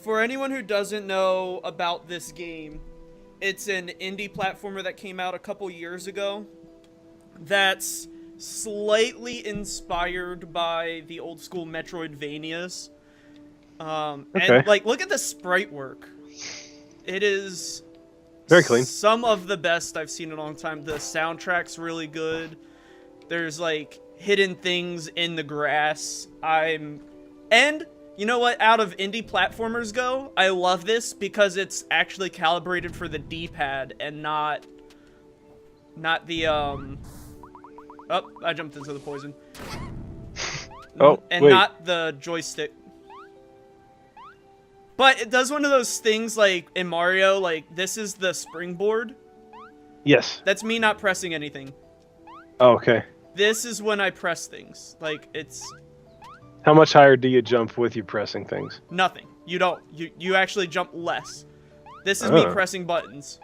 For anyone who doesn't know about this game, it's an indie platformer that came out a couple years ago that's slightly inspired by the old school Metroidvanias. Okay. And, like, look at the sprite work. It is Very clean. some of the best I've seen in a long time. The soundtrack's really good. There's, like, hidden things in the grass. And you know what? Out of indie platformers go, I love this because it's actually calibrated for the D-pad and not the, Oh, I jumped into the poison. Oh, and wait. not the joystick. But it does one of those things like in Mario, like this is the springboard. Yes. That's me not pressing anything. Oh, okay. This is when I press things. Like it's How much higher do you jump with you pressing things? nothing. You don't. You actually jump less. This is me pressing buttons.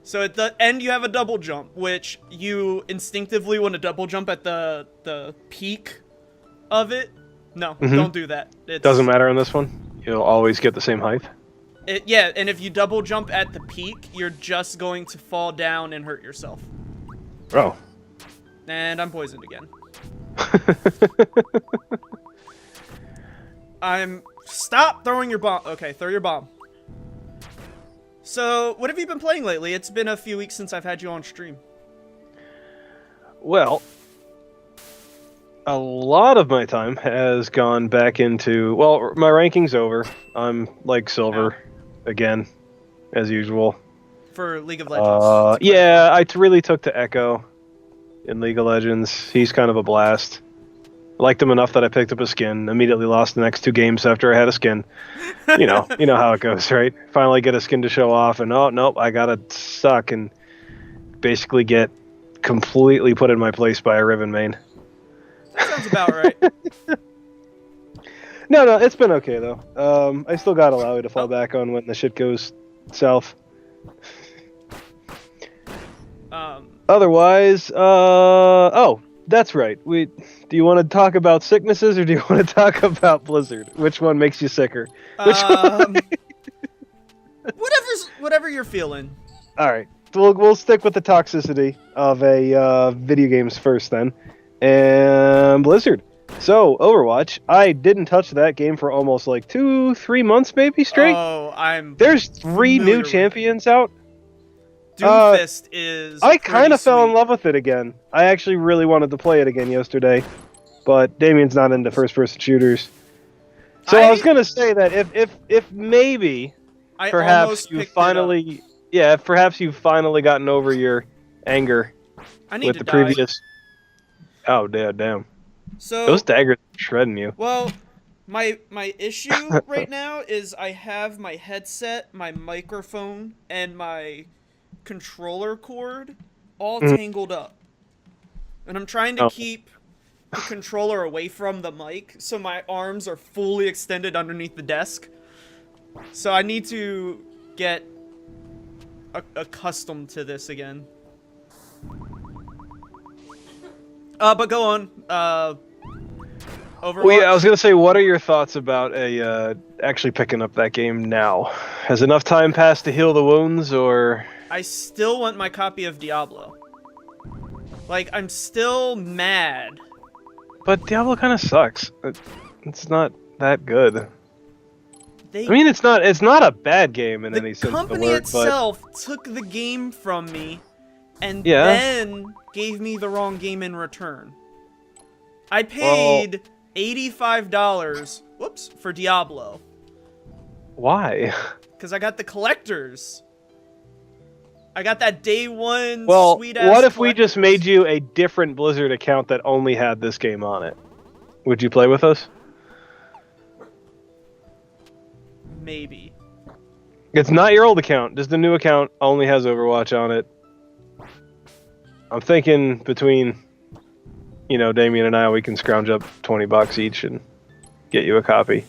So at the end you have a double jump, which you instinctively want to double jump at the peak of it. No, don't do that. Doesn't matter on this one. You'll always get the same height. Yeah, and if you double jump at the peak, you're just going to fall down and hurt yourself. Oh. And I'm poisoned again. Stop throwing your bomb. Okay, throw your bomb. So, what have you been playing lately? It's been a few weeks since I've had you on stream. Well, a lot of my time has gone back into... Well, my ranking's over. I'm, like, silver again, as usual. For League of Legends. Yeah, I really took to Echo in League of Legends. He's kind of a blast. Liked him enough that I picked up a skin. Immediately lost the next 2 games after I had a skin. You know how it goes, right? Finally get a skin to show off, and oh nope, I gotta suck and basically get completely put in my place by a Riven main. That sounds about right. No, it's been okay though. I still got Alawi to fall back on when the shit goes south. Otherwise, oh, that's right. Do you want to talk about sicknesses or do you want to talk about Blizzard? Which one makes you sicker? Whatever you're feeling. All right, we'll stick with the toxicity of a video games first then, and Blizzard. So Overwatch, I didn't touch that game for almost like 2-3 months maybe straight. Oh, There's 3 new champions out. Doomfist is. I kind of fell in love with it again. I actually really wanted to play it again yesterday, but Damien's not into first-person shooters. So I was gonna say that if maybe, perhaps you've finally gotten over your anger with the previous. Oh damn! So those daggers are shredding you. Well, my issue right now is I have my headset, my microphone, and my controller cord all tangled up, and I'm trying to keep the controller away from the mic so my arms are fully extended underneath the desk. So I need to get accustomed to this again. But go on. Overwatch. Well, yeah, I was gonna say, what are your thoughts about actually picking up that game now? Has enough time passed to heal the wounds, or? I still want my copy of Diablo. Like, I'm still mad. But Diablo kind of sucks. It's not that good. I mean, it's not a bad game in any sense of the word. The company itself took the game from me, and then gave me the wrong game in return. I paid $85, for Diablo. Why? Because I got the collectors. I got that day one sweet-ass what if we just made you a different Blizzard account that only had this game on it? Would you play with us? Maybe. It's not your old account. Just the new account only has Overwatch on it. I'm thinking between, Damien and I, we can scrounge up $20 each and get you a copy.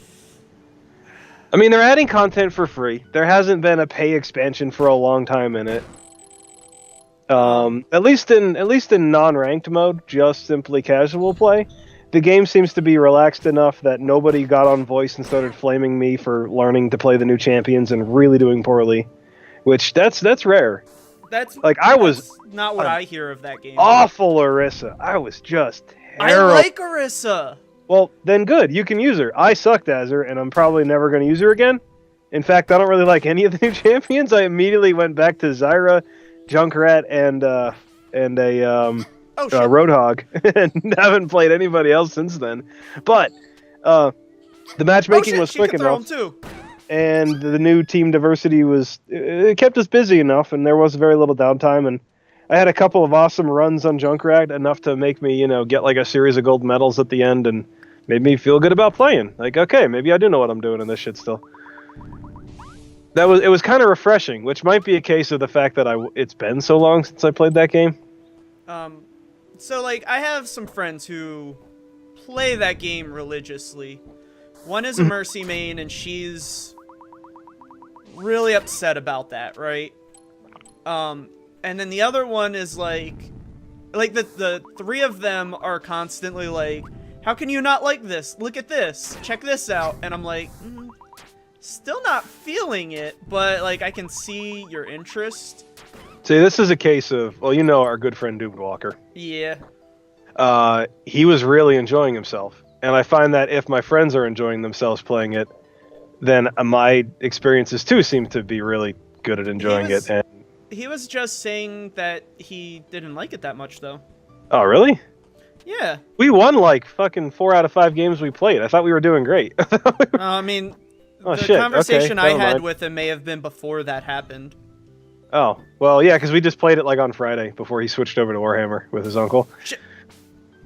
I mean, they're adding content for free. There hasn't been a pay expansion for a long time in it. At least in non-ranked mode, just simply casual play. the game seems to be relaxed enough that nobody got on voice and started flaming me for learning to play the new champions and really doing poorly, which that's rare. That's not what I hear of that game. Awful Orisa. I was just terrible. I like Orisa. Well, then good. You can use her. I sucked as her, and I'm probably never going to use her again. In fact, I don't really like any of the new champions. I immediately went back to Zyra, Junkrat, and a Roadhog, and haven't played anybody else since then. But the matchmaking was quick enough, and the new team diversity it kept us busy enough, and there was very little downtime. And I had a couple of awesome runs on Junkrat, enough to make me, get like a series of gold medals at the end, and made me feel good about playing. Like, okay, maybe I do know what I'm doing in this shit still. It was kind of refreshing, which might be a case of the fact that it's been so long since I played that game. So like I have some friends who play that game religiously. One is a Mercy main, and she's really upset about that, right? And then the other one is like the three of them are constantly like, how can you not like this? Look at this. Check this out. And I'm like, still not feeling it, but like I can see your interest. See, this is a case of, our good friend Doomed Walker. Yeah. He was really enjoying himself. And I find that if my friends are enjoying themselves playing it, then my experiences too seem to be really good at enjoying it. And he was just saying that he didn't like it that much, though. Oh, really? Yeah. We won like fucking 4 out of 5 games we played. I thought we were doing great. I mean, the shit. conversation Okay, I had with him may have been before that happened. Oh, well, yeah, because we just played it like on Friday before he switched over to Warhammer with his uncle. Shit.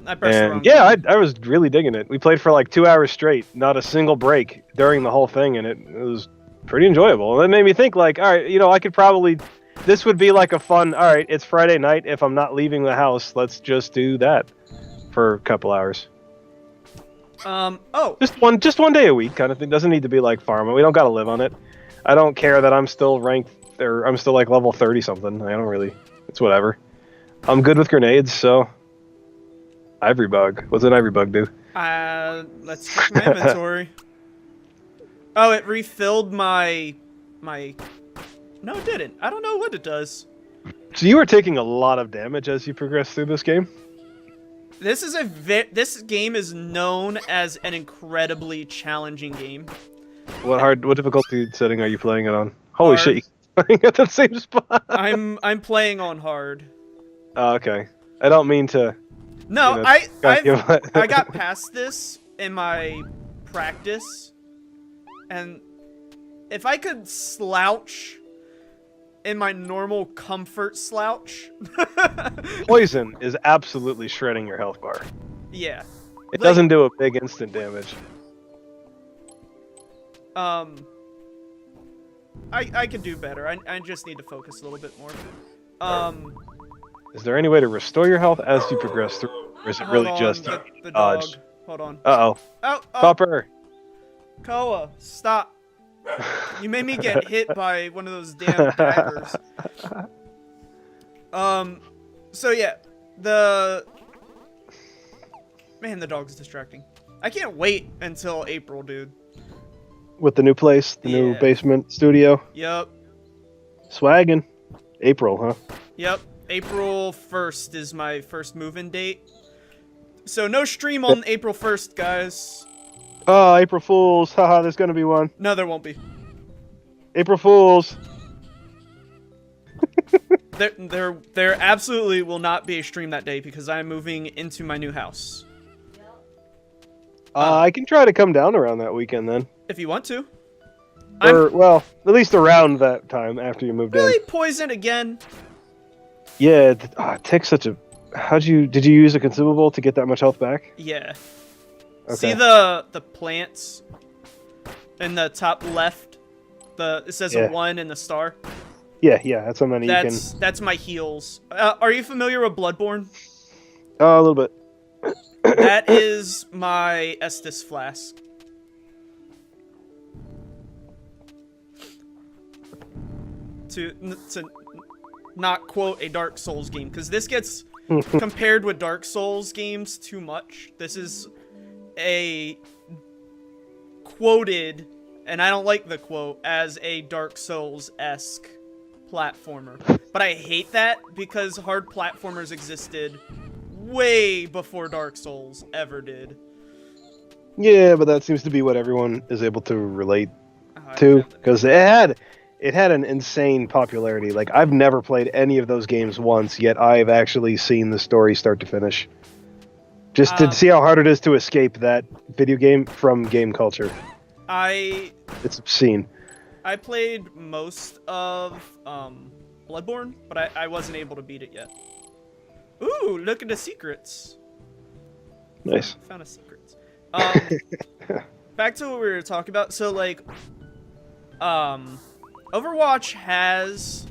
I pressed the wrong button. I was really digging it. We played for like 2 hours straight, not a single break during the whole thing, and it was pretty enjoyable. And it made me think, like, all right, I could probably... This would be like a fun, all right, it's Friday night. If I'm not leaving the house, let's just do that for a couple hours. Just one day a week kind of thing. Doesn't need to be like Pharma. We don't got to live on it. I don't care that I'm still ranked, or I'm still like level 30 something. I don't really, it's whatever. I'm good with grenades, so. Ivory Bug. What's an Ivory Bug do? Let's check my inventory. Oh, it refilled my... No, it didn't. I don't know what it does. So you are taking a lot of damage as you progress through this game? This game is known as an incredibly challenging game. What difficulty setting are you playing it on? Holy shit, you're playing at the same spot. I'm playing on hard. Oh, okay. I don't mean to... No, I got past this in my practice, and if I could slouch in my normal comfort slouch... Poison is absolutely shredding your health bar. Yeah. It doesn't do a big instant damage. I could do better. I just need to focus a little bit more. Is there any way to restore your health as you progress through, or is it really just the dodge? dog. Hold on. Uh-oh. Oh. Copper! Koa, stop. You made me get hit by one of those damn daggers. So yeah, Man, the dog's distracting. I can't wait until April, dude. With the new place, the new basement studio? Yep. Swaggin'. April, huh? Yep. April 1st is my first move-in date. So no stream on April 1st, guys. Oh, April Fools. Haha, there's gonna be one. No, there won't be. April Fools. There absolutely will not be a stream that day because I'm moving into my new house. I can try to come down around that weekend then. If you want to. Well, at least around that time after you moved in. Really? Poison again? Yeah, it takes such a... Did you use a consumable to get that much health back? Yeah. Okay. See the plants in the top left? It says a 1 and the star? Yeah, that's how many you can... That's my heals. Are you familiar with Bloodborne? A little bit. That is my Estus flask. To not quote a Dark Souls game, because this gets compared with Dark Souls games too much. This is a quoted, and I don't like the quote, as a Dark Souls-esque platformer. But I hate that because hard platformers existed way before Dark Souls ever did. Yeah, but that seems to be what everyone is able to relate to, because it had an insane popularity. Like, I've never played any of those games once, yet I've actually seen the story start to finish. Just to see how hard it is to escape that video game from game culture. It's obscene. I played most of Bloodborne, but I wasn't able to beat it yet. Ooh, look at the secrets. Nice. Found a secret. Back to what we were talking about. So, like, Overwatch has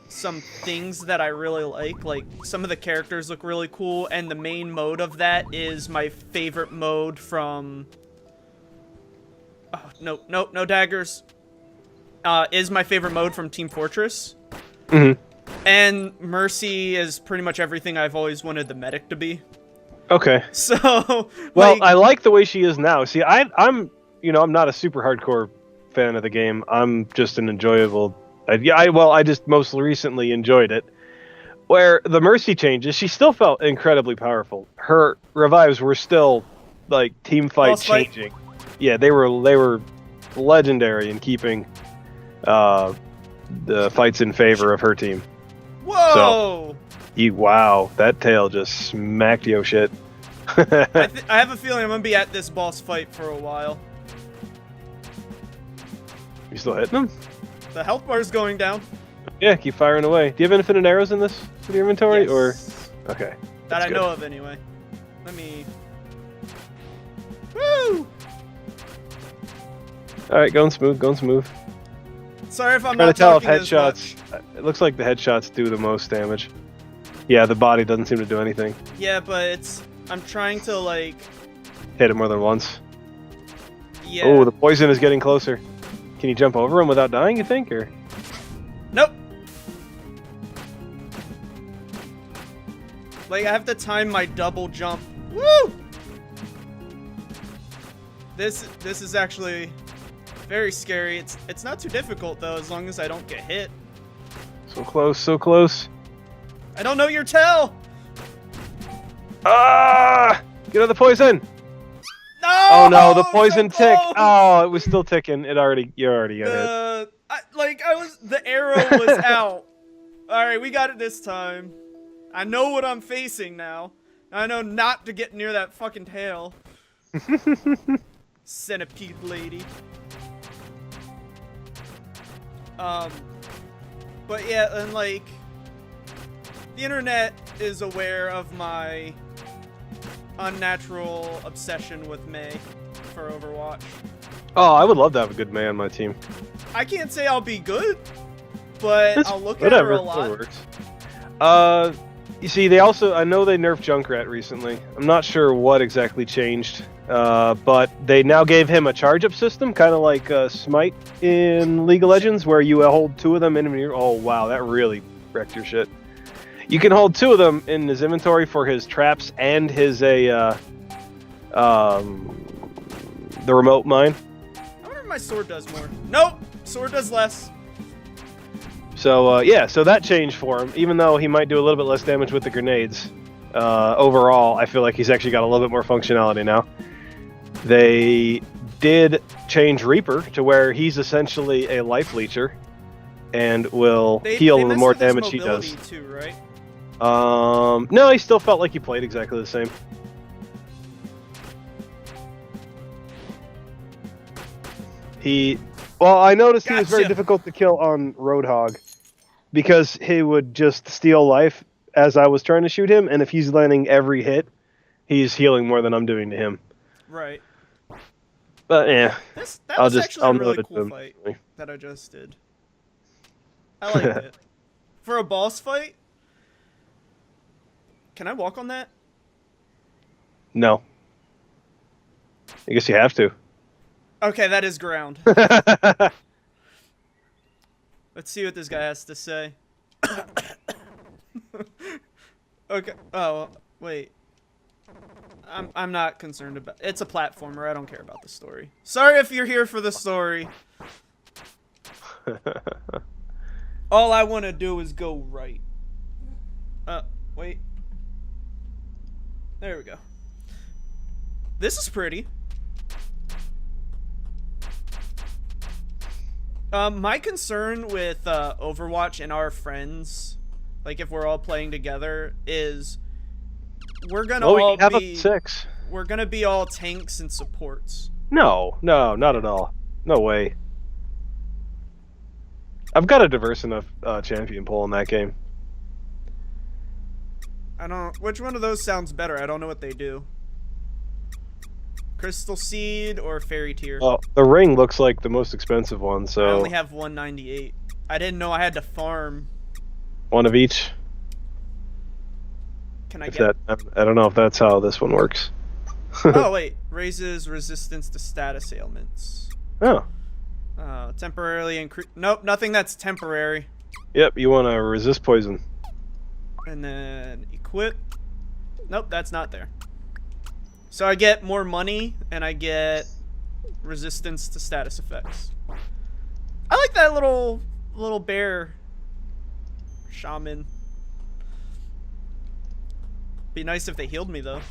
some things that I really like. Like, some of the characters look really cool, and the main mode of that is my favorite mode from... Oh, no daggers. Is my favorite mode from Team Fortress. Mm-hmm. And Mercy is pretty much everything I've always wanted the medic to be. Okay. So, well, like, I like the way she is now. See, I'm not a super hardcore fan of the game. I'm just an enjoyable. I just most recently enjoyed it. Where the Mercy changes, she still felt incredibly powerful. Her revives were still like team fight changing. Yeah, they were legendary in keeping the fights in favor of her team. Whoa! So, wow, that tail just smacked yo shit. I have a feeling I'm gonna be at this boss fight for a while. You still hitting him? The health bar's going down. Yeah, keep firing away. Do you have infinite arrows in this with your inventory? Yes. Or okay. That I know of anyway. Let me. Woo! Alright, going smooth. Sorry if I'm trying not to tell if talking headshots. It looks like the headshots do the most damage. Yeah, the body doesn't seem to do anything. Yeah, but I'm trying to, like... hit him more than once. Yeah. Oh, the poison is getting closer. Can you jump over him without dying, you think, or? Nope. Like, I have to time my double jump. Woo! This is actually very scary. It's not too difficult, though, as long as I don't get hit. So close, so close. I don't know your tail! Ah! Get on the poison! No! Oh no, the poison ticked. Oh, it was still ticking. You already got hit. The arrow was out. Alright, we got it this time. I know what I'm facing now. I know not to get near that fucking tail. Centipede lady. But yeah, and like, the internet is aware of my unnatural obsession with Mei for Overwatch. Oh, I would love to have a good Mei on my team. I can't say I'll be good, but I'll look at her a lot. It works. You see, I know they nerfed Junkrat recently. I'm not sure what exactly changed, but they now gave him a charge-up system, kind of like Smite in League of Legends, where you hold two of them in your... Oh, wow, that really wrecked your shit. You can hold two of them in his inventory for his traps and his the remote mine. I wonder if my sword does more. Nope, sword does less. So yeah, so that changed for him. Even though he might do a little bit less damage with the grenades, overall, I feel like he's actually got a little bit more functionality now. They did change Reaper to where he's essentially a life leecher and will heal the more damage he does. Too, right? No, he still felt like he played exactly the same. Well, I noticed he was very difficult to kill on Roadhog because he would just steal life as I was trying to shoot him, and if he's landing every hit, he's healing more than I'm doing to him. Right. But yeah, that was actually a really cool fight that I just did. I liked it. For a boss fight? Can I walk on that? No. I guess you have to. Okay, that is ground. Let's see what this guy has to say. Okay. Oh, wait. I'm not concerned about. It's a platformer. I don't care about the story. Sorry if you're here for the story. All I want to do is go right. Wait. There we go. This is pretty. My concern with Overwatch and our friends, like if we're all playing together, is we're gonna all be 6. We're gonna be all tanks and supports. No, not at all. No way. I've got a diverse enough champion pool in that game. I don't. Which one of those sounds better? I don't know what they do. Crystal Seed or Fairy Tear? Oh, the ring looks like the most expensive one, so... I only have 198. I didn't know I had to farm. One of each. Can I get... I don't know if that's how this one works. Oh, wait. Raises resistance to status ailments. Oh. Temporarily increase... Nope, nothing that's temporary. Yep, you want to resist poison. And then equip. Nope, that's not there. So I get more money, and I get resistance to status effects. I like that little bear shaman. Be nice if they healed me, though.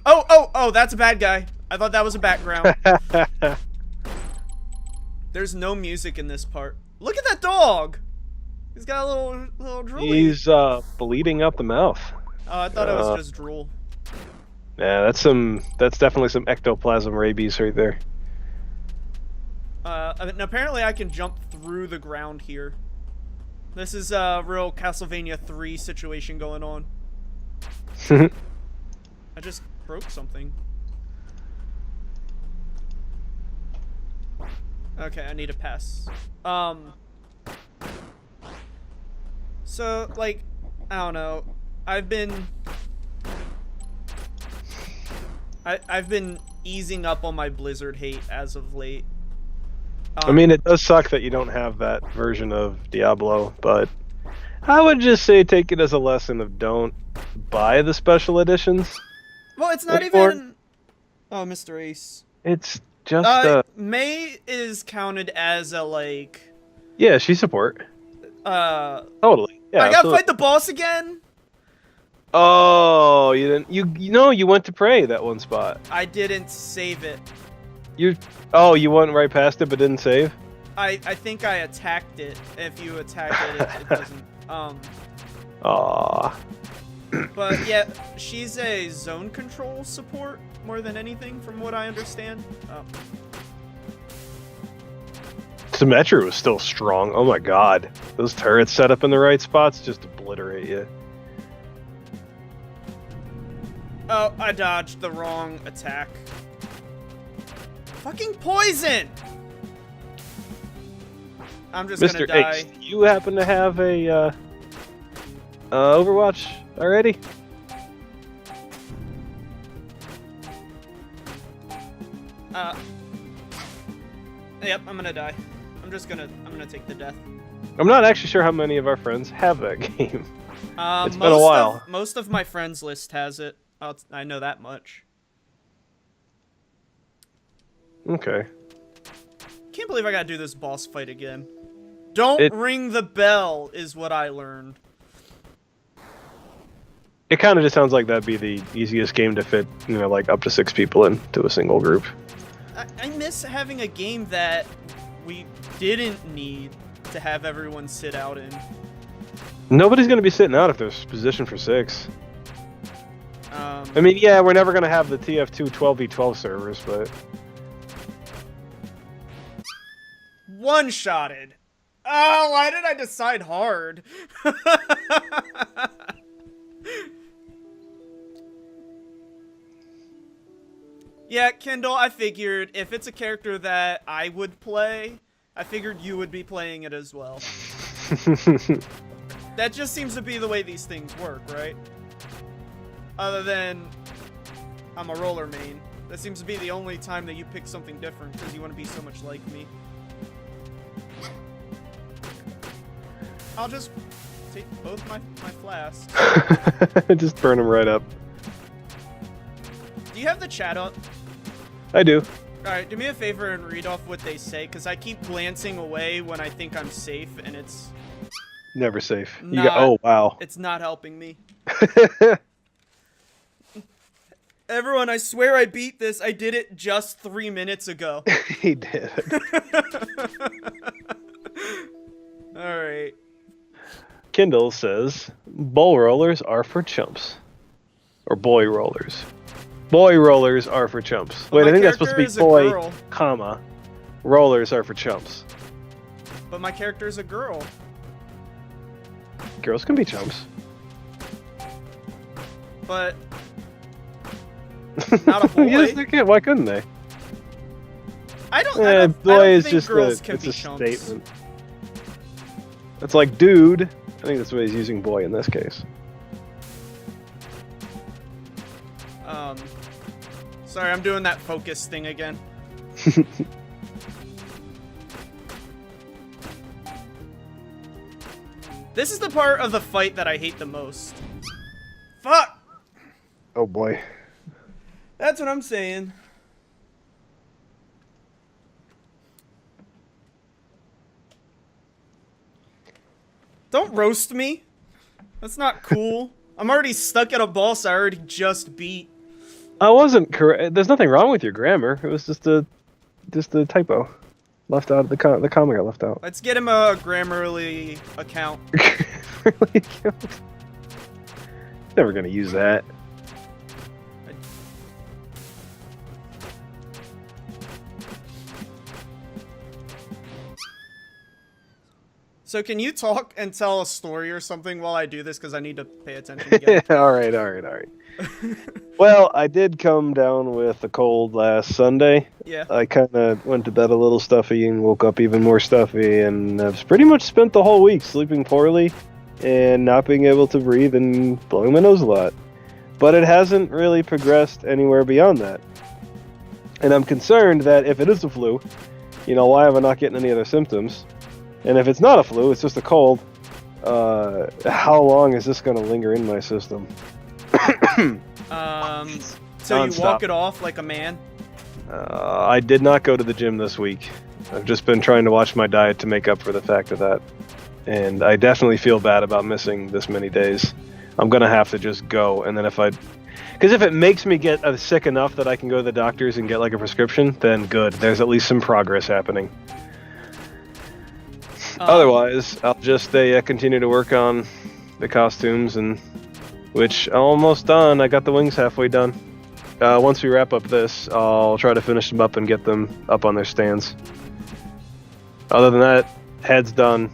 Oh, that's a bad guy. I thought that was a background. There's no music in this part. Look at that dog! He's got a little drool. He's bleeding out the mouth. Oh, I thought it was just drool. Yeah, that's definitely some ectoplasm rabies right there. And apparently I can jump through the ground here. This is a real Castlevania 3 situation going on. I just broke something. Okay, I need a pass. So, like, I don't know. I've been easing up on my Blizzard hate as of late. I mean, it does suck that you don't have that version of Diablo, but I would just say take it as a lesson of don't buy the special editions. Well, it's not even... Oh, Mr. Ace. It's just May is counted as a, like... Yeah, she's support. Totally. Yeah, I gotta fight the boss again? Oh, you didn't... You went to pray that one spot. I didn't save it. You went right past it but didn't save? I think I attacked it. If you attack it, it doesn't... Aww. But yeah, she's a zone control support more than anything, from what I understand. Symmetry was still strong. Oh my god. Those turrets set up in the right spots just obliterate you. Oh, I dodged the wrong attack. Fucking poison! I'm just gonna die. Ace, do you happen to have a Overwatch already? Yep, I'm gonna die. I'm gonna take the death. I'm not actually sure how many of our friends have that game. It's been a while. Most of my friends list has it. I know that much. Okay. Can't believe I gotta do this boss fight again. Don't ring the bell is what I learned. It kind of just sounds like that'd be the easiest game to fit, like up to 6 people into a single group. I miss having a game that we didn't need to have everyone sit out in. Nobody's gonna be sitting out if there's position for 6. I mean, yeah, we're never gonna have the TF2 12v12 servers, but... One-shotted. Oh, why did I decide hard? Yeah, Kendall, I figured if it's a character that I would play, I figured you would be playing it as well. That just seems to be the way these things work, right? Other than I'm a roller main. That seems to be the only time that you pick something different because you want to be so much like me. I'll just take both my flasks. Just burn them right up. Do you have the chat up? I do. Alright, do me a favor and read off what they say, because I keep glancing away when I think I'm safe, and it's... Never safe. Oh, wow. It's not helping me. Everyone, I swear I beat this. I did it just 3 minutes ago. He did. Alright. Kindle says, bull rollers are for chumps. Or boy rollers. Boy rollers are for chumps. But wait, I think that's supposed to be boy, girl. comma. Rollers are for chumps. But my character is a girl. Girls can be chumps. But... not a boy. Yes, they can. Why couldn't they? I don't think just girls a, can it's be a chumps. statement. It's like dude. I think that's what he's using boy in this case. Sorry, I'm doing that focus thing again. This is the part of the fight that I hate the most. Fuck! Oh boy. That's what I'm saying. Don't roast me. That's not cool. I'm already stuck at a boss I already just beat. I wasn't correct. There's nothing wrong with your grammar. It was just a typo. Left out. The comma got left out. Let's get him a Grammarly account. Really? Never gonna use that. So can you talk and tell a story or something while I do this, because I need to pay attention again? all right. Well, I did come down with a cold last Sunday. Yeah. I kind of went to bed a little stuffy and woke up even more stuffy, and I've pretty much spent the whole week sleeping poorly and not being able to breathe and blowing my nose a lot. But it hasn't really progressed anywhere beyond that. And I'm concerned that if it is a flu, why am I not getting any other symptoms? And if it's not a flu, it's just a cold, how long is this going to linger in my system? So you walk it off like a man? I did not go to the gym this week. I've just been trying to watch my diet to make up for the fact of that. And I definitely feel bad about missing this many days. I'm going to have to just go. And then because if it makes me get sick enough that I can go to the doctors and get like a prescription, then good. There's at least some progress happening. Otherwise, I'll just continue to work on the costumes, which I'm almost done. I got the wings halfway done. Once we wrap up this, I'll try to finish them up and get them up on their stands. Other than that, head's done,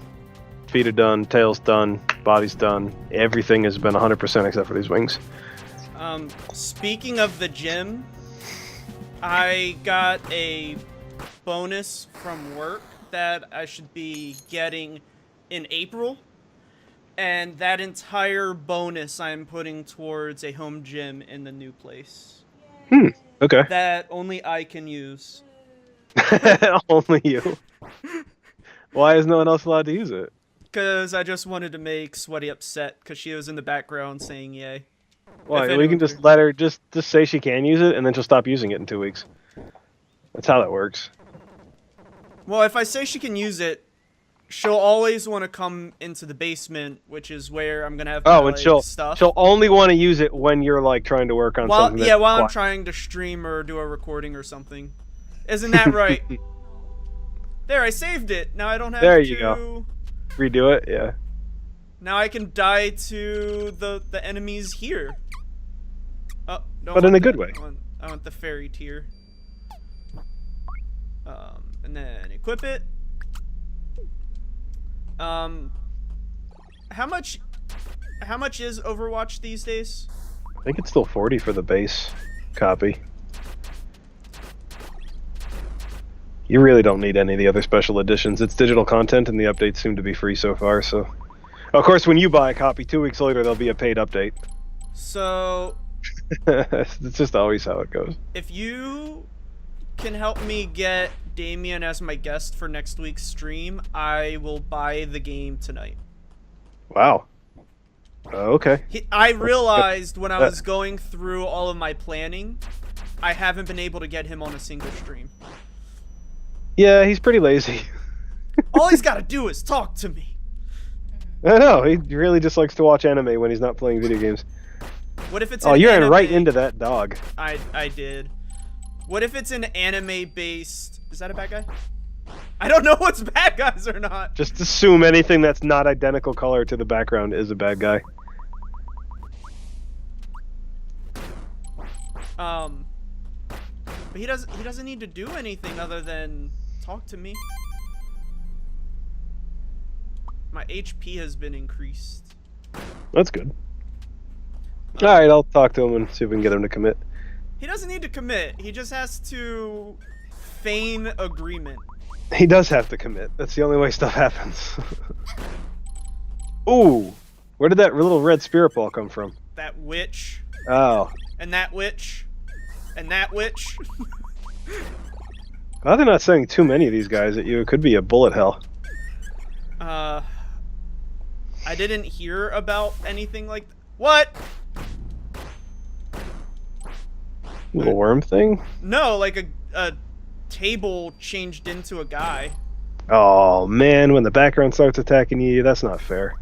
feet are done, tail's done, body's done. Everything has been 100% except for these wings. Speaking of the gym, I got a bonus from work that I should be getting in April, and that entire bonus I'm putting towards a home gym in the new place. Okay. That only I can use. Only you. Why is no one else allowed to use it? Because I just wanted to make Sweaty upset, because she was in the background saying yay. Why? We can just let her just say she can use it, and then she'll stop using it in 2 weeks. That's how that works. Well, if I say she can use it, she'll always want to come into the basement, which is where I'm gonna have my, stuff. She'll only want to use it when you're like trying to work on something. Yeah, while I'm trying to stream or do a recording or something. Isn't that right? There, I saved it. Now I don't have to. There you go. Redo it, yeah. Now I can die to the enemies here. Oh, no. But in a good way. I want the fairy tier. And then equip it. How much is Overwatch these days? I think it's still 40 for the base copy. You really don't need any of the other special editions. It's digital content, and the updates seem to be free so far, so... Of course, when you buy a copy, 2 weeks later, there'll be a paid update. So... It's just always how it goes. If you can help me get Damien as my guest for next week's stream, I will buy the game tonight. Wow. Okay. I realized when I was going through all of my planning I haven't been able to get him on a single stream. Yeah, he's pretty lazy. All he's got to do is talk to me. I know, he really just likes to watch anime when he's not playing video games. What if it's Oh, you ran right into that dog. I did. What if it's an anime-based... Is that a bad guy? I don't know what's bad guys or not. Just assume anything that's not identical color to the background is a bad guy. But he doesn't need to do anything other than talk to me. My HP has been increased. That's good. Alright, I'll talk to him and see if we can get him to commit. He doesn't need to commit. He just has to feign agreement. He does have to commit. That's the only way stuff happens. Ooh! Where did that little red spirit ball come from? That witch. Oh. And that witch. And that witch. Well, they're not sending too many of these guys at you. It could be a bullet hell. I didn't hear about anything like that. What? Little worm thing? No, like a table changed into a guy. Oh man, when the background starts attacking you, that's not fair.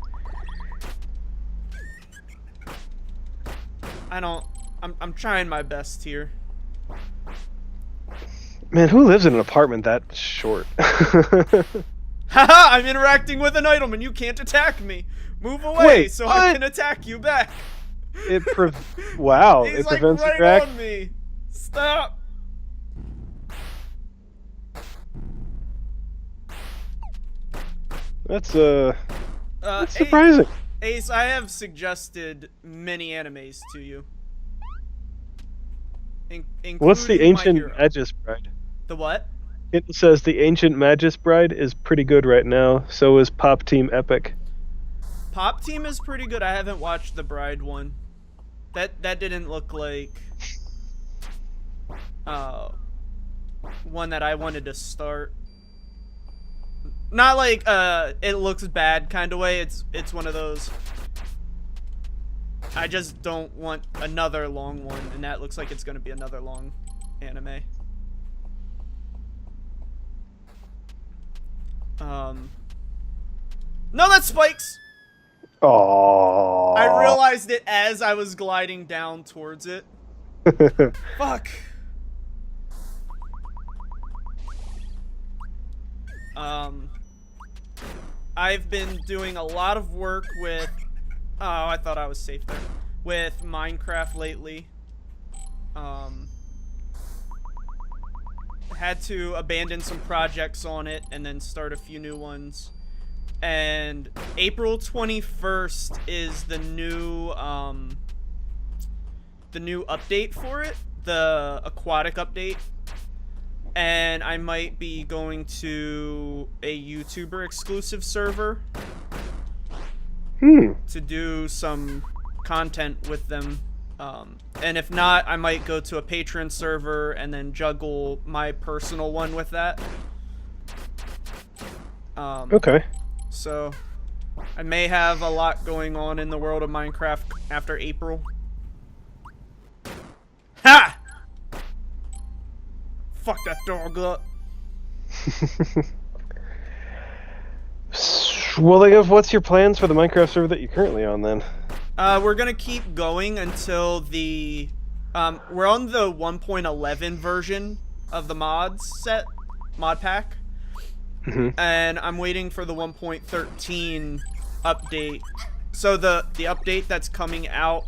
I'm trying my best here. Man, who lives in an apartment that short? Haha, I'm interacting with an item and you can't attack me. Move away Wait, so what? I can attack you back. Wow, He's it like prevents right interact. on me. Stop. That's surprising. Ace, I have suggested many animes to you. What's the including Ancient My Hero. Magus Bride? The what? It says the Ancient Magus Bride is pretty good right now. So is Pop Team Epic. Pop Team is pretty good. I haven't watched the Bride one. That didn't look like one that I wanted to start. Not like it looks bad kind of way. It's one of those. I just don't want another long one, and that looks like it's gonna be another long anime. No, that's spikes. Oh. I realized it as I was gliding down towards it. Fuck. I've been doing a lot of work with... Oh, I thought I was safe there. With Minecraft lately. Had to abandon some projects on it and then start a few new ones. And April 21st is the new update for it, the aquatic update. And I might be going to a YouTuber exclusive server to do some content with them. And if not, I might go to a Patreon server and then juggle my personal one with that. Okay. So, I may have a lot going on in the world of Minecraft after April. Ha! Fuck that dog up. Well, what's your plans for the Minecraft server that you're currently on then? We're gonna keep going until the... we're on the 1.11 version of the mod pack. And I'm waiting for the 1.13 update. So the update that's coming out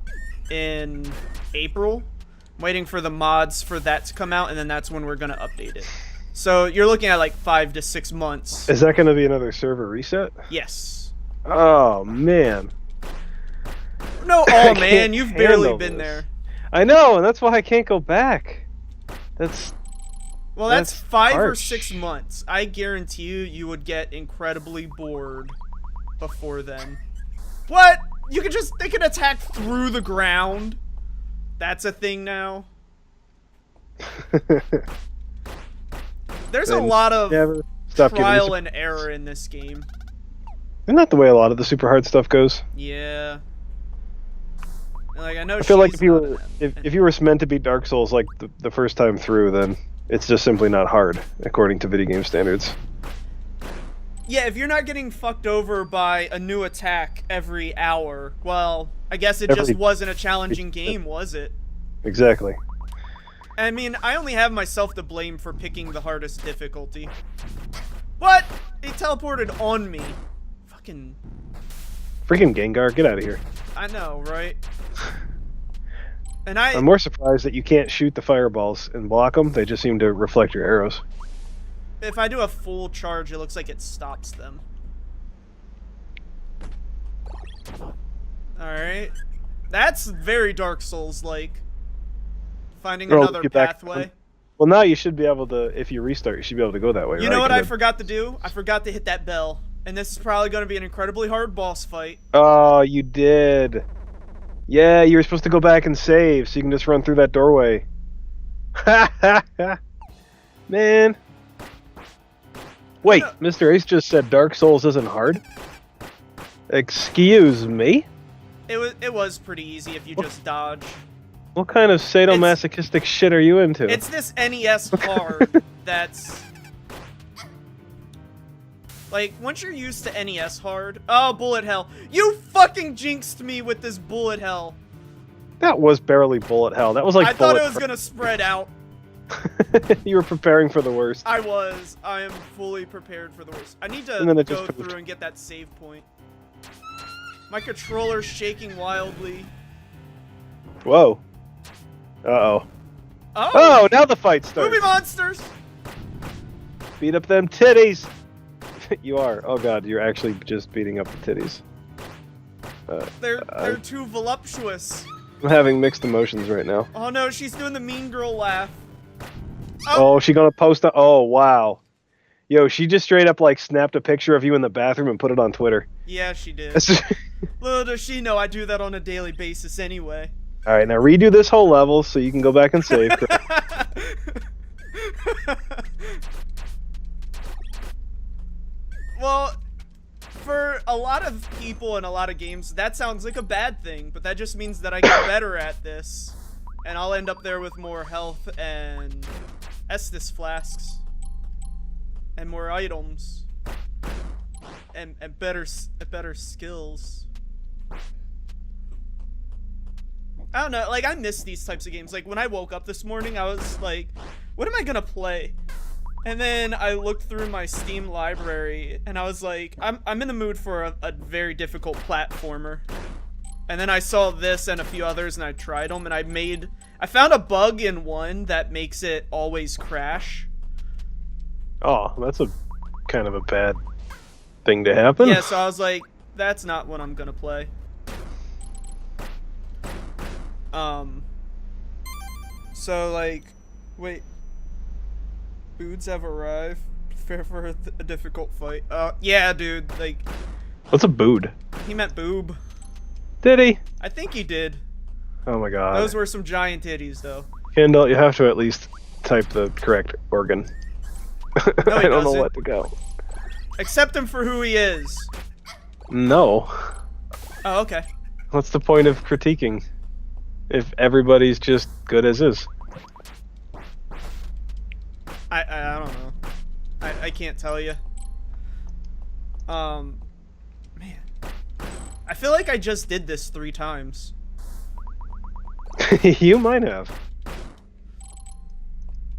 in April, I'm waiting for the mods for that to come out, and then that's when we're gonna update it. So you're looking at like 5 to 6 months. Is that gonna be another server reset? Yes. Oh man. No, oh man, you've barely been this. there. I know, and that's why I can't go back. Well, that's 5 or harsh. 6 months. I guarantee you would get incredibly bored before then. What? They can attack through the ground? That's a thing now? There's a lot of trial and error in this game. Isn't that the way a lot of the super hard stuff goes? Yeah. Like, I know I feel like she's if you not were an- if you were meant to beat Dark Souls like the first time through, then it's just simply not hard according to video game standards. Yeah, if you're not getting fucked over by a new attack every hour, well, I guess it just wasn't a challenging game, was it? Exactly. I mean, I only have myself to blame for picking the hardest difficulty. What? He teleported on me. Fucking... Freaking Gengar, get out of here. I know, right? And I'm more surprised that you can't shoot the fireballs and block them. They just seem to reflect your arrows. If I do a full charge, it looks like it stops them. Alright. That's very Dark Souls-like. Finding another pathway. Well, now you should be able to, if you restart, you should be able to go that way, right? You know what I forgot to do? I forgot to hit that bell. And this is probably going to be an incredibly hard boss fight. Oh, you did. Yeah, you were supposed to go back and save, so you can just run through that doorway. Ha ha ha. Man. Wait, Mr. Ace just said Dark Souls isn't hard? Excuse me? It was pretty easy if you just dodge. What kind of sadomasochistic shit are you into? It's this NES hard that's... Like, once you're used to NES hard... Oh, bullet hell. You fucking jinxed me with this bullet hell. That was barely bullet hell. That was like I thought it was gonna spread out. You were preparing for the worst. I was. I am fully prepared for the worst. I need to go through and get that save point. My controller's shaking wildly. Whoa. Uh-oh. Oh, now the fight starts. Movie monsters! Beat up them titties! You are. Oh god, you're actually just beating up the titties. They're too voluptuous. I'm having mixed emotions right now. Oh no, she's doing the mean girl laugh. Oh, she gonna post a... Oh, wow. Yo, she just straight up, like, snapped a picture of you in the bathroom and put it on Twitter. Yeah, she did. Little does she know I do that on a daily basis anyway. Alright, now redo this whole level so you can go back and save. Well, for a lot of people in a lot of games, that sounds like a bad thing, but that just means that I get better at this. And I'll end up there with more health and Estus flasks. And more items. And better skills. I don't know, like, I miss these types of games. Like, when I woke up this morning, I was like, what am I gonna play? And then I looked through my Steam library, and I was like, I'm in the mood for a very difficult platformer. And then I saw this and a few others, and I tried them, and I found a bug in one that makes it always crash. Oh, that's a kind of a bad thing to happen. Yeah, so I was like, that's not what I'm gonna play. So, like, wait. Boods have arrived. Prepare for a difficult fight. Yeah, dude, like... What's a bood? He meant boob. Did he? I think he did. Oh my god. Those were some giant titties, though. Kendall, you have to at least type the correct organ. No, I don't know what to go. Accept him for who he is. No. Oh, okay. What's the point of critiquing if everybody's just good as is? I don't know. I can't tell you. Man. I feel like I just did this 3 times. You might have.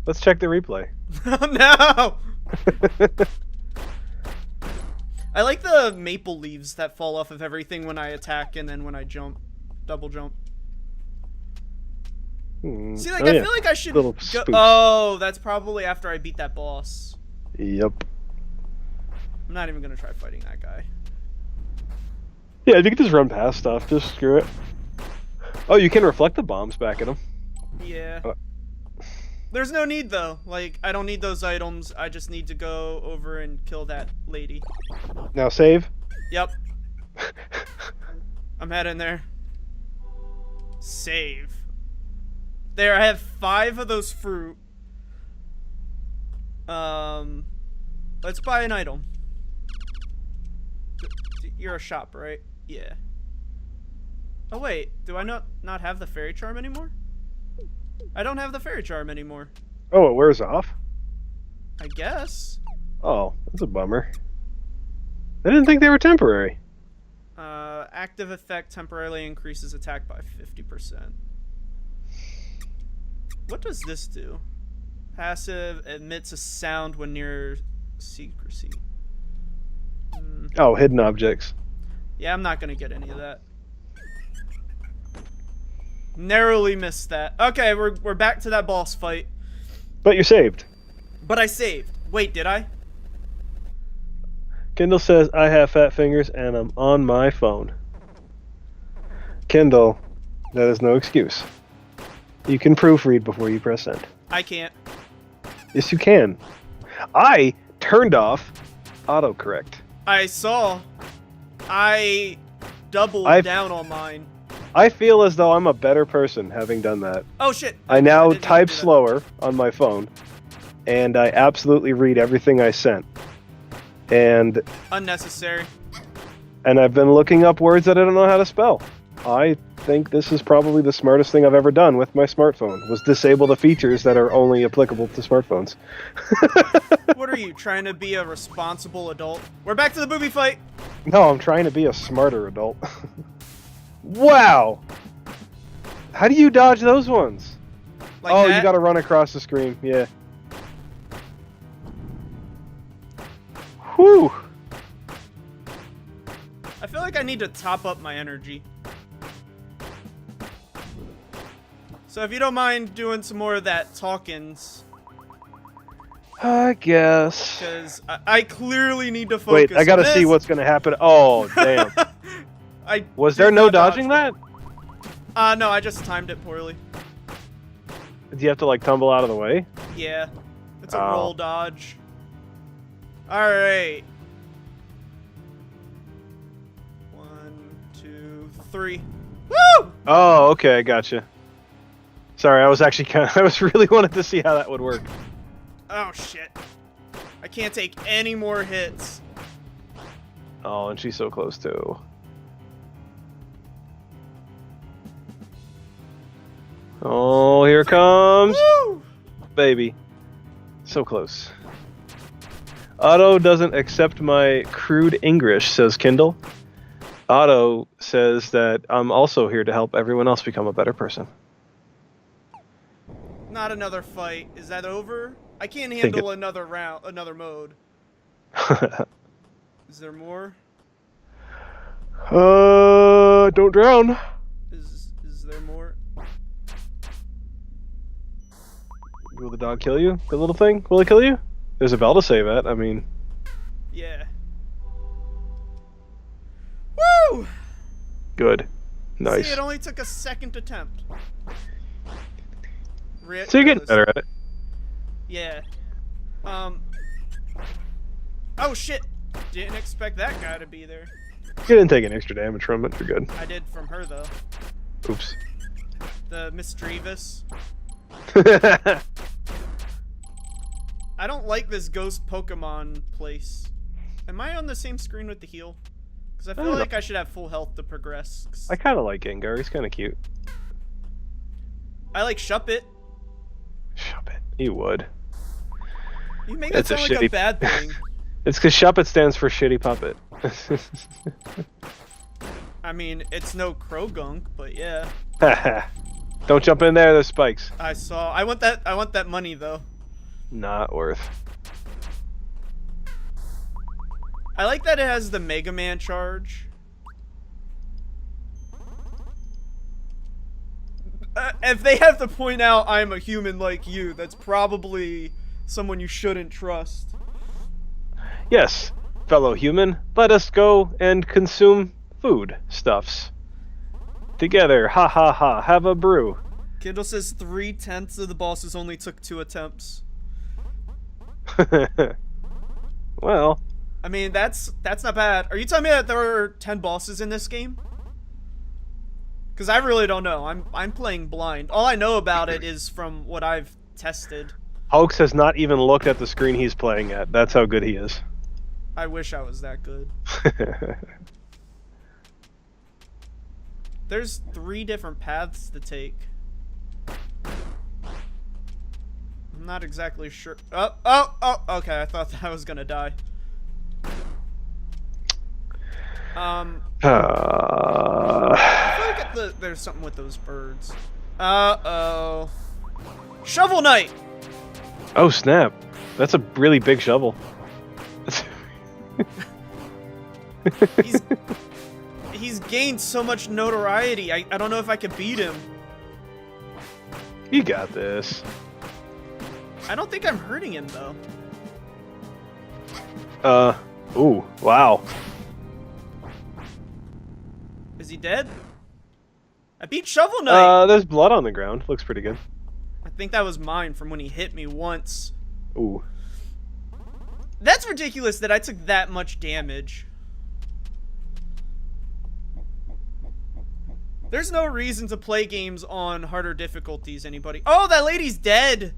Let's check the replay. Oh no! I like the maple leaves that fall off of everything when I attack and then when I jump. Double jump. See, like, I feel like I should go... Oh, that's probably after I beat that boss. Yep. I'm not even gonna try fighting that guy. Yeah, you can just run past stuff. Just screw it. Oh, you can reflect the bombs back at him. Yeah. There's no need, though. Like, I don't need those items. I just need to go over and kill that lady. Now save? Yep. I'm heading there. Save. There, I have 5 of those fruit. Let's buy an item. You're a shop, right? Yeah. Oh wait, do I not have the fairy charm anymore? I don't have the fairy charm anymore. Oh, it wears off? I guess. Oh, that's a bummer. I didn't think they were temporary. Active effect temporarily increases attack by 50%. What does this do? Passive emits a sound when near secrecy. Oh, hidden objects. Yeah, I'm not gonna get any of that. Narrowly missed that. Okay, we're back to that boss fight. But you're saved. But I saved. Wait, did I? Kendall says, I have fat fingers and I'm on my phone. Kendall, that is no excuse. You can proofread before you press send. I can't. Yes, you can. I turned off autocorrect. I saw. I doubled down on mine. I feel as though I'm a better person having done that. Oh shit. I now type slower on my phone, and I absolutely read everything I sent. And unnecessary. And I've been looking up words that I don't know how to spell. I think this is probably the smartest thing I've ever done with my smartphone, was disable the features that are only applicable to smartphones. What are you, trying to be a responsible adult? We're back to the booby fight! No, I'm trying to be a smarter adult. Wow! How do you dodge those ones? Like oh, that? You gotta run across the screen, yeah. Whew! I feel like I need to top up my energy. So if you don't mind doing some more of that talkins. I guess. Because I clearly need to focus. Wait, I gotta see what's gonna happen. Oh, damn. Was there no dodging that? No, I just timed it poorly. Did you have to, like, tumble out of the way? Yeah. It's a roll dodge. Alright. 1, 2, 3. Woo! Oh, okay, I gotcha. Sorry, I was actually I was really wanted to see how that would work. Oh, shit. I can't take any more hits. Oh, and she's so close, too. Oh, here it comes. Woo! Baby. So close. Otto doesn't accept my crude English, says Kindle. Otto says that I'm also here to help everyone else become a better person. Not another fight. Is that over? I can't handle another round, another mode. Is there more? Don't drown. Is there more? Will the dog kill you? The little thing? Will it kill you? There's a bell to save at, I mean. Yeah. Woo! Good. Nice. See, it only took a second attempt. So you're getting better at it. Yeah. Oh shit! Didn't expect that guy to be there. You didn't take an extra damage from it, you're good. I did from her though. Oops. The mischievous. I don't like this ghost Pokemon place. Am I on the same screen with the heal? Because I feel like I should have full health to progress. I kind of like Gengar, he's kind of cute. I like Shuppet. Shuppet, you would. You make that sound like a bad thing. It's because Shuppet stands for shitty puppet. I mean, it's no Krogunk, but yeah. Don't jump in there, there's spikes. I saw. I want that money though. Not worth. I like that it has the Mega Man charge. If they have to point out I'm a human like you, that's probably someone you shouldn't trust. Yes, fellow human, let us go and consume food stuffs. Together, ha ha ha, have a brew. Kindle says 3/10 of the bosses only took 2 attempts. Well, I mean, that's not bad. Are you telling me that there are 10 bosses in this game? Because I really don't know. I'm playing blind. All I know about it is from what I've tested. Hoax has not even looked at the screen he's playing at. That's how good he is. I wish I was that good. There's 3 different paths to take. I'm not exactly sure. Oh, okay, I thought that I was gonna die. I feel like there's something with those birds. Uh-oh. Shovel Knight! Oh, snap. That's a really big shovel. He's gained so much notoriety. I don't know if I could beat him. You got this. I don't think I'm hurting him, though. Ooh, wow. Is he dead? I beat Shovel Knight! There's blood on the ground. Looks pretty good. I think that was mine from when he hit me once. Ooh. That's ridiculous that I took that much damage. There's no reason to play games on harder difficulties, anybody. Oh, that lady's dead!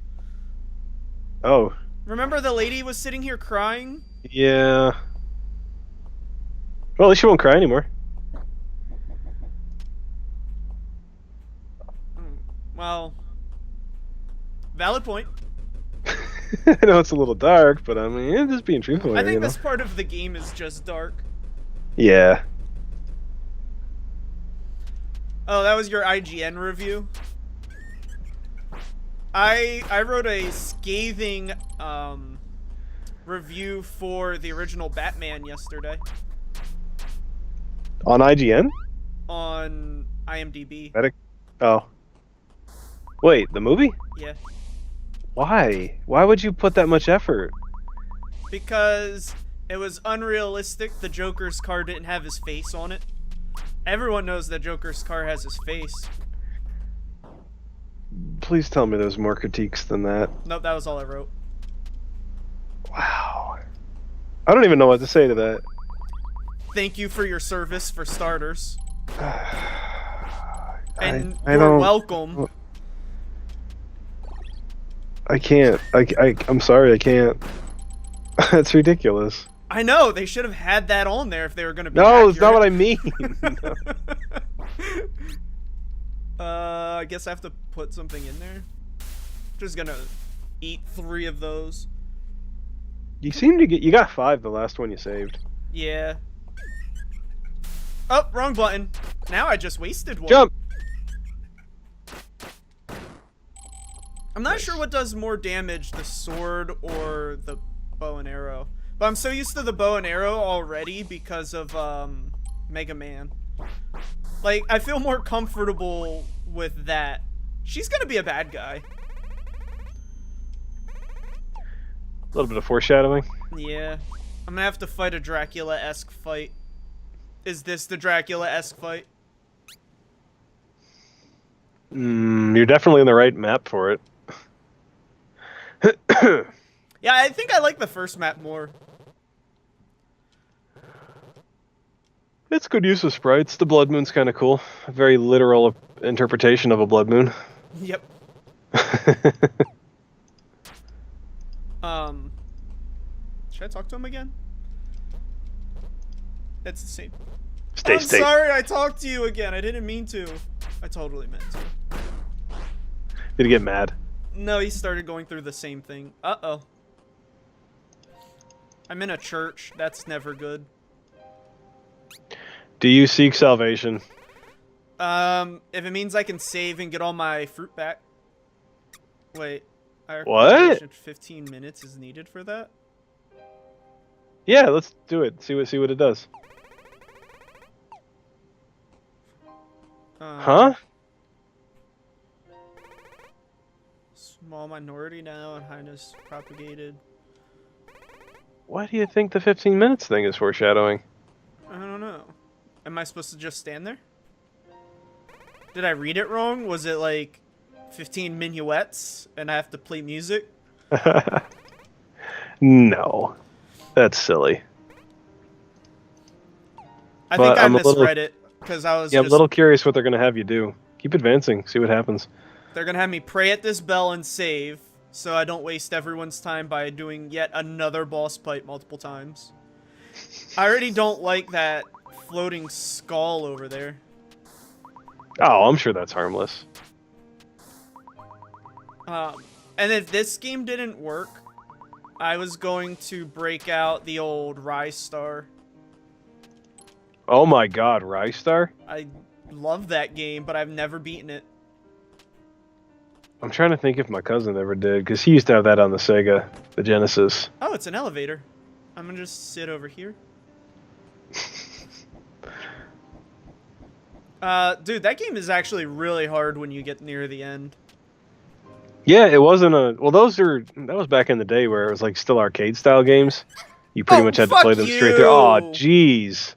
Oh. Remember the lady was sitting here crying? Yeah. Well, at least she won't cry anymore. Well, valid point. I know it's a little dark, but I mean, just being truthful here, I think this part of the game is just dark. Yeah. Oh, that was your IGN review? I wrote a scathing review for the original Batman yesterday. On IGN? On IMDb. Oh. Wait, the movie? Yeah. Why? Why would you put that much effort? Because it was unrealistic. The Joker's car didn't have his face on it. Everyone knows that Joker's car has his face. Please tell me there's more critiques than that. Nope, that was all I wrote. Wow. I don't even know what to say to that. Thank you for your service, for starters. And I you're don't... welcome. I can't. I'm sorry, I can't. That's ridiculous. I know, they should have had that on there if they were going to be No, accurate. it's not what I mean. I guess I have to put something in there. Just gonna eat 3 of those. You seem to get... You got 5 the last one you saved. Yeah. Oh, wrong button. Now I just wasted one. Jump! I'm not sure what does more damage, the sword or the bow and arrow. But I'm so used to the bow and arrow already because of Mega Man. Like, I feel more comfortable with that. She's gonna be a bad guy. A little bit of foreshadowing. Yeah. I'm gonna have to fight a Dracula-esque fight. Is this the Dracula-esque fight? You're definitely in the right map for it. Yeah, I think I like the first map more. It's good use of sprites. The blood moon's kind of cool. A very literal interpretation of a blood moon. Yep. Should I talk to him again? It's the same. Stay. Sorry I talked to you again. I didn't mean to. I totally meant to. Did he get mad? No, he started going through the same thing. Uh-oh. I'm in a church. That's never good. Do you seek salvation? If it means I can save and get all my fruit back. Wait. What? 15 minutes is needed for that? Yeah, let's do it. See what it does. Huh? Small minority now and highness propagated. Why do you think the 15 minutes thing is foreshadowing? I don't know. Am I supposed to just stand there? Did I read it wrong? Was it like 15 minuets and I have to play music? No. That's silly. I think I misread it because I was I'm a little curious what they're going to have you do. Keep advancing. See what happens. They're going to have me pray at this bell and save so I don't waste everyone's time by doing yet another boss fight multiple times. I already don't like that floating skull over there. Oh, I'm sure that's harmless. And if this game didn't work, I was going to break out the old Rise Star. Oh my god, Rise Star? I love that game, but I've never beaten it. I'm trying to think if my cousin ever did, because he used to have that on the Sega, the Genesis. Oh, it's an elevator. I'm gonna just sit over here. Dude, that game is actually really hard when you get near the end. Yeah, it wasn't a... Well, that was back in the day where it was like still arcade-style games. You pretty much had to play them straight through. Oh, jeez.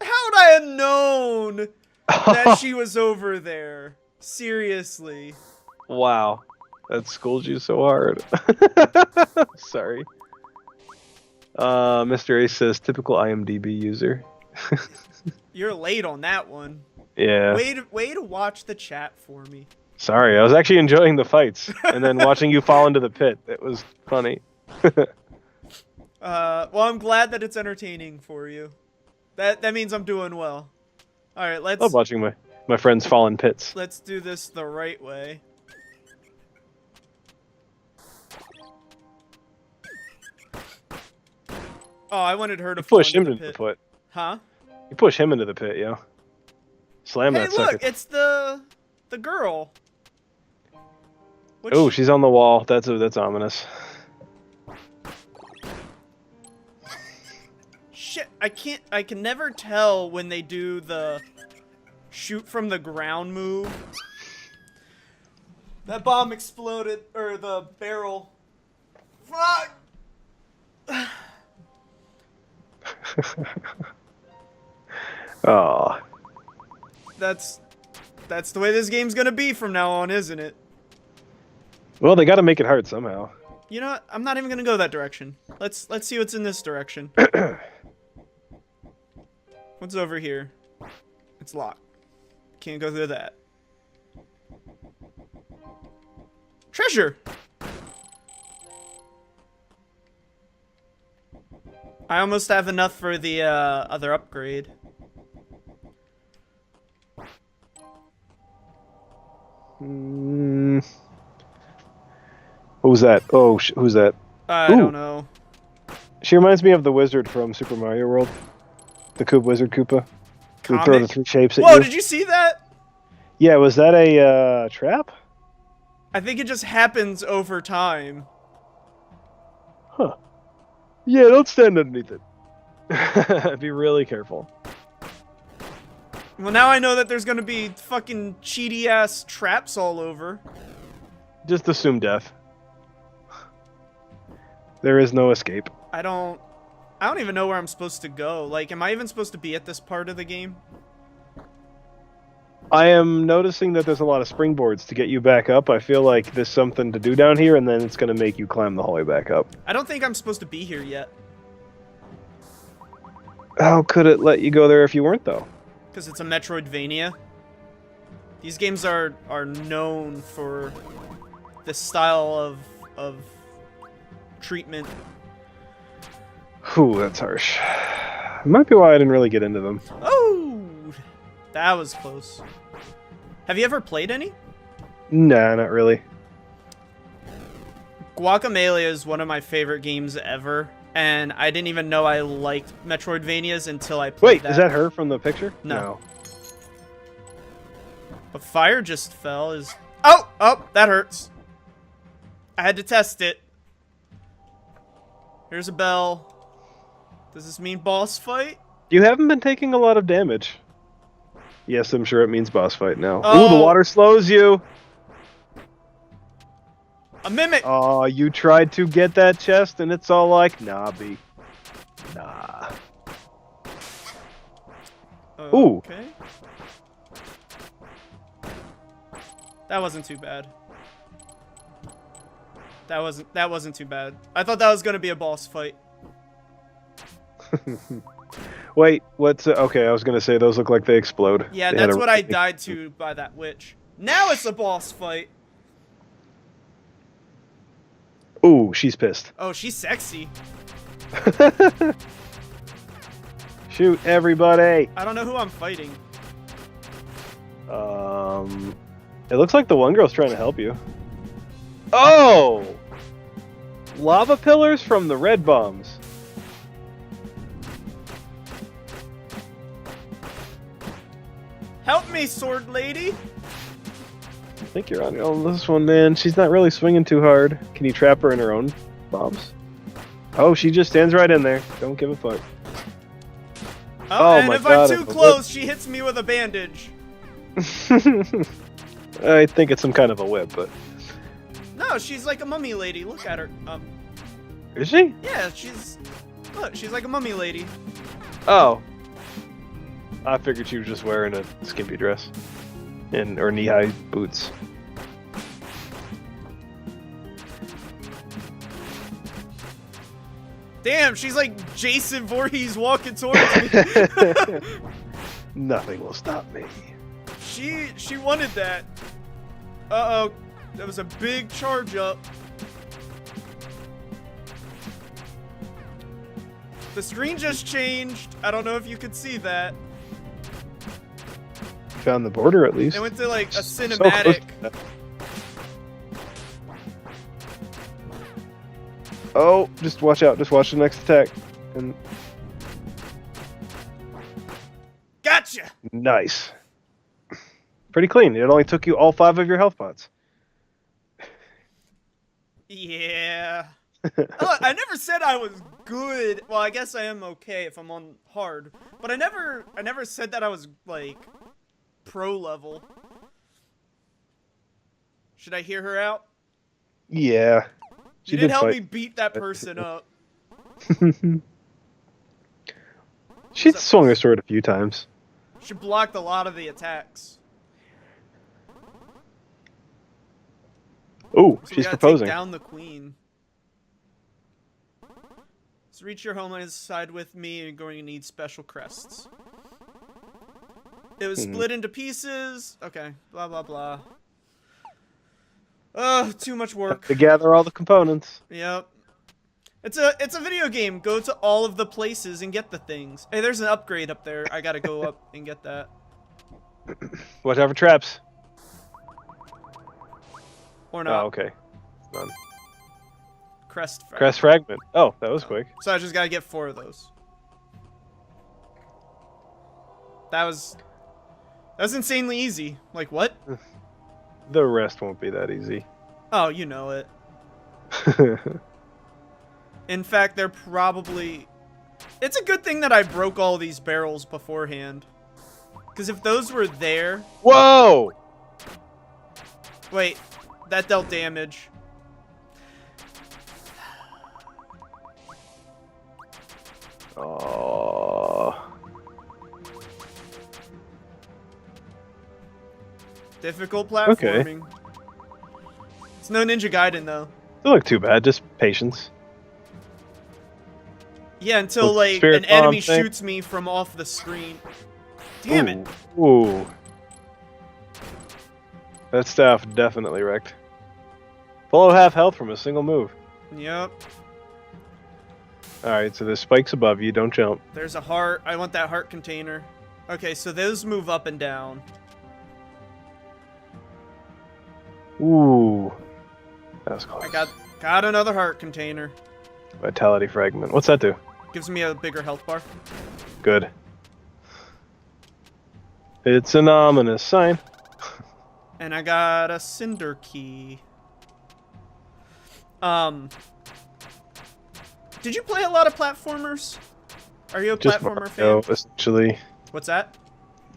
How'd I have known that she was over there? Seriously. Wow. That schooled you so hard. Sorry. Mr. Ace says, typical IMDb user. You're late on that one. Yeah. Way to watch the chat for me. Sorry, I was actually enjoying the fights, and then watching you fall into the pit. It was funny. Well, I'm glad that it's entertaining for you. That means I'm doing well. All right, let's. I love watching my friends fall in pits. Let's do this the right way. Oh, I wanted her to push him into the pit. Huh? You push him into the pit, yo. Slam that sucker. Hey, look, it's the girl. Oh, she's on the wall. That's ominous. Shit, I can never tell when they do the shoot from the ground move. That bomb exploded, or the barrel. Fuck! Oh. That's the way this game's gonna be from now on, isn't it? Well, they gotta make it hard somehow. You know what? I'm not even gonna go that direction. Let's see what's in this direction. What's over here? It's locked. Can't go through that. Treasure! I almost have enough for the other upgrade. Who's that? Oh, who's that? I don't know. She reminds me of the wizard from Super Mario World. The Wizard Koopa. Who would throw the 3 shapes at you. Whoa, did you see that? Yeah, was that a trap? I think it just happens over time. Huh. Yeah, don't stand underneath it. Be really careful. Well, now I know that there's gonna be fucking cheaty-ass traps all over. Just assume death. There is no escape. I don't even know where I'm supposed to go. Like, am I even supposed to be at this part of the game? I am noticing that there's a lot of springboards to get you back up. I feel like there's something to do down here, and then it's going to make you climb the whole way back up. I don't think I'm supposed to be here yet. How could it let you go there if you weren't, though? Because it's a Metroidvania. These games are known for this style of treatment. Whew, that's harsh. Might be why I didn't really get into them. Oh! That was close. Have you ever played any? Nah, not really. Guacamelee is one of my favorite games ever, and I didn't even know I liked Metroidvanias until I played that. Wait, is that her from the picture? No. A fire just fell. Oh, that hurts. I had to test it. Here's a bell. Does this mean boss fight? You haven't been taking a lot of damage. Yes, I'm sure it means boss fight now. Oh. Ooh, the water slows you. A mimic. Oh, you tried to get that chest, and it's all like, nah, B. Nah. Ooh. Okay. That wasn't too bad. That wasn't too bad. I thought that was gonna be a boss fight. Wait, what's... okay, I was gonna say those look like they explode. Yeah, that's what I died to by that witch. Now it's a boss fight. Ooh, she's pissed. Oh, she's sexy. Shoot, everybody! I don't know who I'm fighting. It looks like the one girl's trying to help you. Oh! Lava pillars from the red bombs. Help me, sword lady! I think you're on this one, man. She's not really swinging too hard. Can you trap her in her own bombs? Oh, she just stands right in there. Don't give a fuck. Oh, and if I'm too close, she hits me with a bandage. I think it's some kind of a whip, but... No, she's like a mummy lady. Look at her. Is she? Yeah, she's... Look, she's like a mummy lady. Oh. I figured she was just wearing a skimpy dress. Or knee-high boots. Damn, she's like Jason Voorhees walking towards me. Nothing will stop me. She wanted that. Uh-oh. That was a big charge up. The screen just changed. I don't know if you could see that. Found the border at least. It went to like a cinematic. So oh, just watch out. Just watch the next attack. And gotcha! Nice. Pretty clean. It only took you all 5 of your health pots. Yeah. I never said I was good. Well, I guess I am okay if I'm on hard. But I never said that I was, like, pro level. Should I hear her out? Yeah. She did help me beat that person up. She's swung her sword a few times. She blocked a lot of the attacks. Ooh, so she's proposing. Take down the queen. So reach your home side with me, and you're going to need special crests. It was split into pieces. Okay, blah blah blah. Ugh, too much work. To gather all the components. Yep. It's a video game. Go to all of the places and get the things. Hey, there's an upgrade up there. I gotta go up and get that. Watch out for traps. Or not. Oh, okay. Done. Crest fragment. Crest fragment. Oh, that was quick. So I just gotta get 4 of those. That was insanely easy. Like, what? The rest won't be that easy. Oh, you know it. In fact, they're probably... It's a good thing that I broke all these barrels beforehand. Because if those were there... Whoa! Wait, that dealt damage. Oh. Difficult platforming. Okay. It's no Ninja Gaiden, though. Doesn't look too bad, just patience. Yeah, until, like, an enemy shoots me from off the screen. Damn it! Ooh. That staff definitely wrecked. Below half health from a single move. Yep. Alright, so there's spikes above you, don't jump. There's a heart. I want that heart container. Okay, so those move up and down. Ooh. That was close. I got another heart container. Vitality fragment. What's that do? Gives me a bigger health bar. Good. It's an ominous sign. And I got a cinder key. Did you play a lot of platformers? Are you a platformer fan? Essentially. What's that?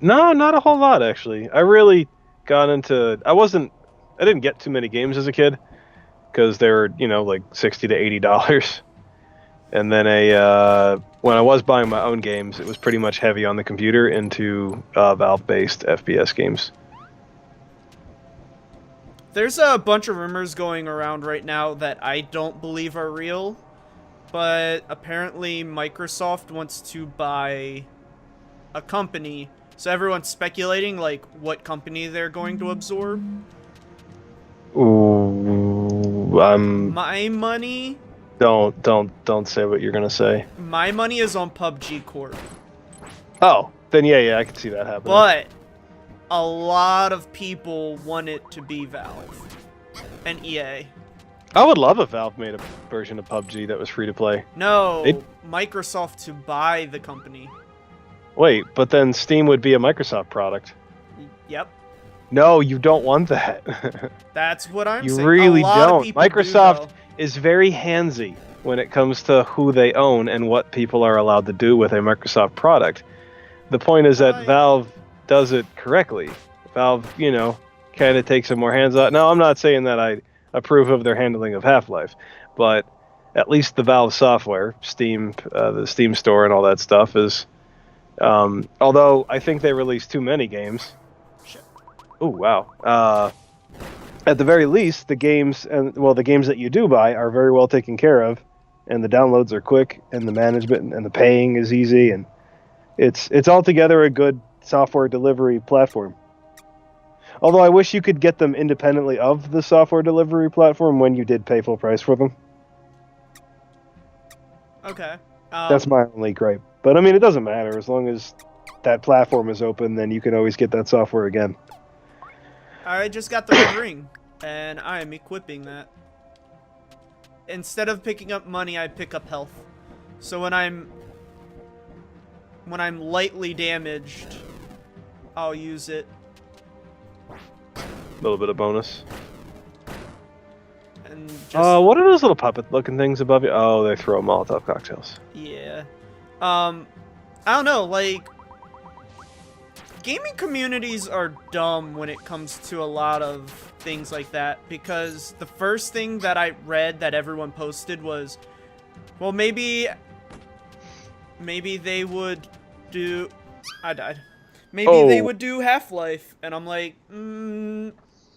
No, not a whole lot actually. I really got into. I didn't get too many games as a kid because they were, like $60 to $80. And then when I was buying my own games, it was pretty much heavy on the computer into Valve-based FPS games. There's a bunch of rumors going around right now that I don't believe are real, but apparently Microsoft wants to buy a company, so everyone's speculating like what company they're going to absorb. Ooh, my money. Don't say what you're gonna say. My money is on PUBG Corp. Oh, then yeah, I can see that happening. But a lot of people want it to be Valve and EA. I would love if Valve made a version of PUBG that was free to play. No, Microsoft to buy the company. Wait, but then Steam would be a Microsoft product. Yep. No, you don't want that. That's what I'm saying. You really don't. Microsoft do, is very handsy when it comes to who they own and what people are allowed to do with a Microsoft product. The point is that Valve does it correctly. Valve, you know, kind of takes a more hands-on. Now, I'm not saying that I approve of their handling of Half-Life, but at least the Valve software, Steam, the Steam store and all that stuff is... although I think they released too many games. Oh, wow. At the very least, the games the games that you do buy are very well taken care of, and the downloads are quick, and the management and the paying is easy, and it's altogether a good software delivery platform. Although I wish you could get them independently of the software delivery platform when you did pay full price for them. Okay. That's my only gripe. But I mean, it doesn't matter. As long as that platform is open, then you can always get that software again. I just got the red ring, and I am equipping that. Instead of picking up money, I pick up health. So when I'm lightly damaged, I'll use it. A little bit of bonus. And just, what are those little puppet-looking things above you? Oh, they throw Molotov cocktails. Yeah. I don't know, like... Gaming communities are dumb when it comes to a lot of things like that, because the first thing that I read that everyone posted was, well, maybe they would do... I died. Maybe they would do Half-Life, and I'm like,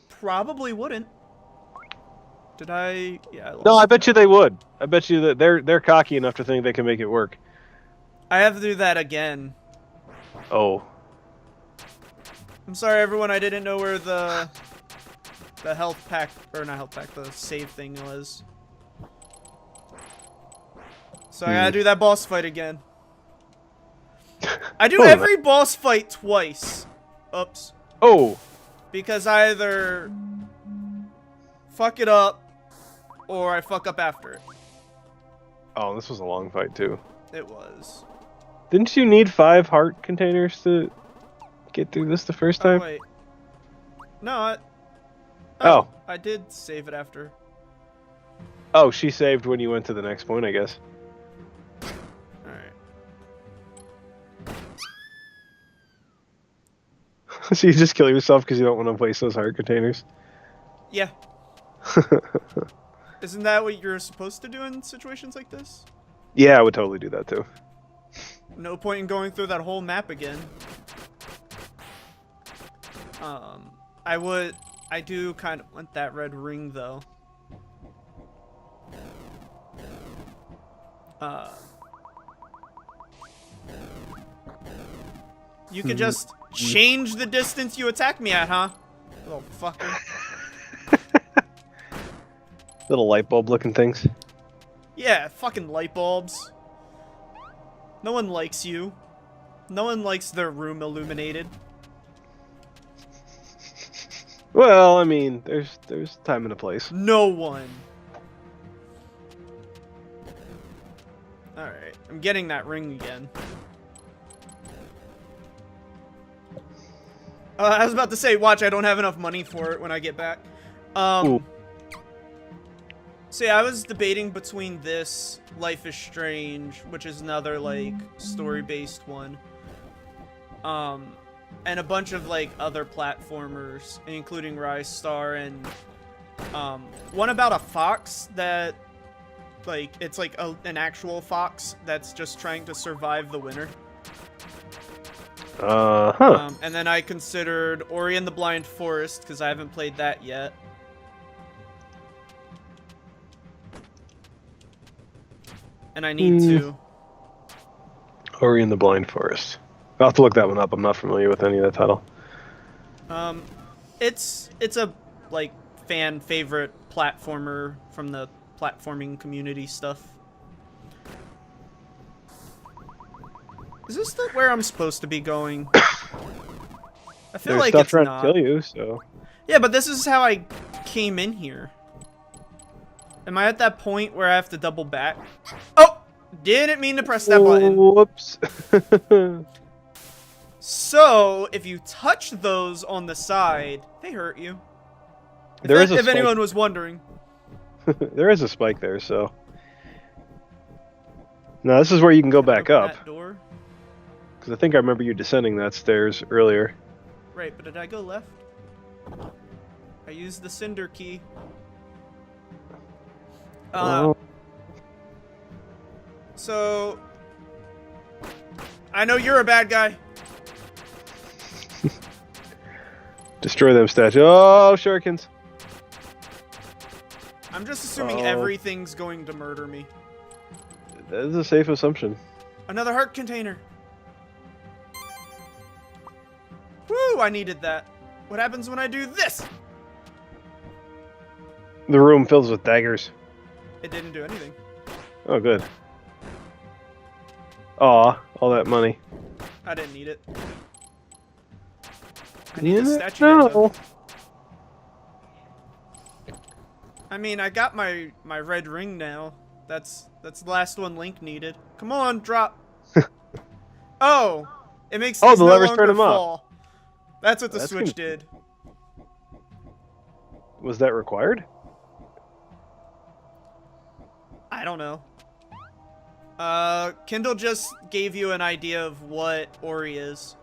probably wouldn't. Did I? Yeah, I lost. No, I bet you they would. I bet you that they're cocky enough to think they can make it work. I have to do that again. Oh. I'm sorry, everyone. I didn't know where the health pack, or not health pack, the save thing was. So I gotta do that boss fight again. I do every boss fight twice. Oops. Oh. Because I either fuck it up or I fuck up after it. Oh, this was a long fight too. It was. Didn't you need 5 heart containers to get through this the first time? Oh, wait. No, I did save it after. Oh, she saved when you went to the next point, I guess. Alright. So you just kill yourself because you don't want to waste those heart containers? Yeah. Isn't that what you're supposed to do in situations like this? Yeah, I would totally do that too. No point in going through that whole map again. I do kind of want that red ring though. You can just change the distance you attack me at, huh? Little fucker. Little light bulb looking things. Yeah, fucking light bulbs. No one likes you. No one likes their room illuminated. Well, I mean, there's time and a place. No one. Alright, I'm getting that ring again. I was about to say, watch, I don't have enough money for it when I get back. So yeah, I was debating between this, Life is Strange, which is another, like, story-based one. And a bunch of, like, other platformers, including Rise Star, and, one about a fox that, like, it's like an actual fox that's just trying to survive the winter. And then I considered Ori and the Blind Forest, because I haven't played that yet. And I need to. Ori and the Blind Forest. I'll have to look that one up. I'm not familiar with any of that title. It's a, like, fan favorite platformer from the platforming community stuff. Is this where I'm supposed to be going? I I feel There's like stuff it's trying not. to kill you, so... Yeah, but this is how I came in here. Am I at that point where I have to double back? Oh! Didn't mean to press that button. Whoops. So, if you touch those on the side, they hurt you. If anyone was wondering. There is a spike there, so... Now, this is where you can go back up. That door. Because I think I remember you descending that stairs earlier. Right, but did I go left? I used the cinder key. So... I know you're a bad guy. Destroy them statues. Oh, shurikens. I'm just assuming everything's going to murder me. That is a safe assumption. Another heart container. Woo, I needed that. What happens when I do this? The room fills with daggers. It didn't do anything. Oh, good. Aw, all that money. I didn't need it. I need the statue heads up. I mean, I got my red ring now. That's the last one Link needed. Come on, drop. Oh, it makes these the no levers longer turn them fall. up. That's what the switch did. Was that required? I don't know. Kindle just gave you an idea of what Ori is.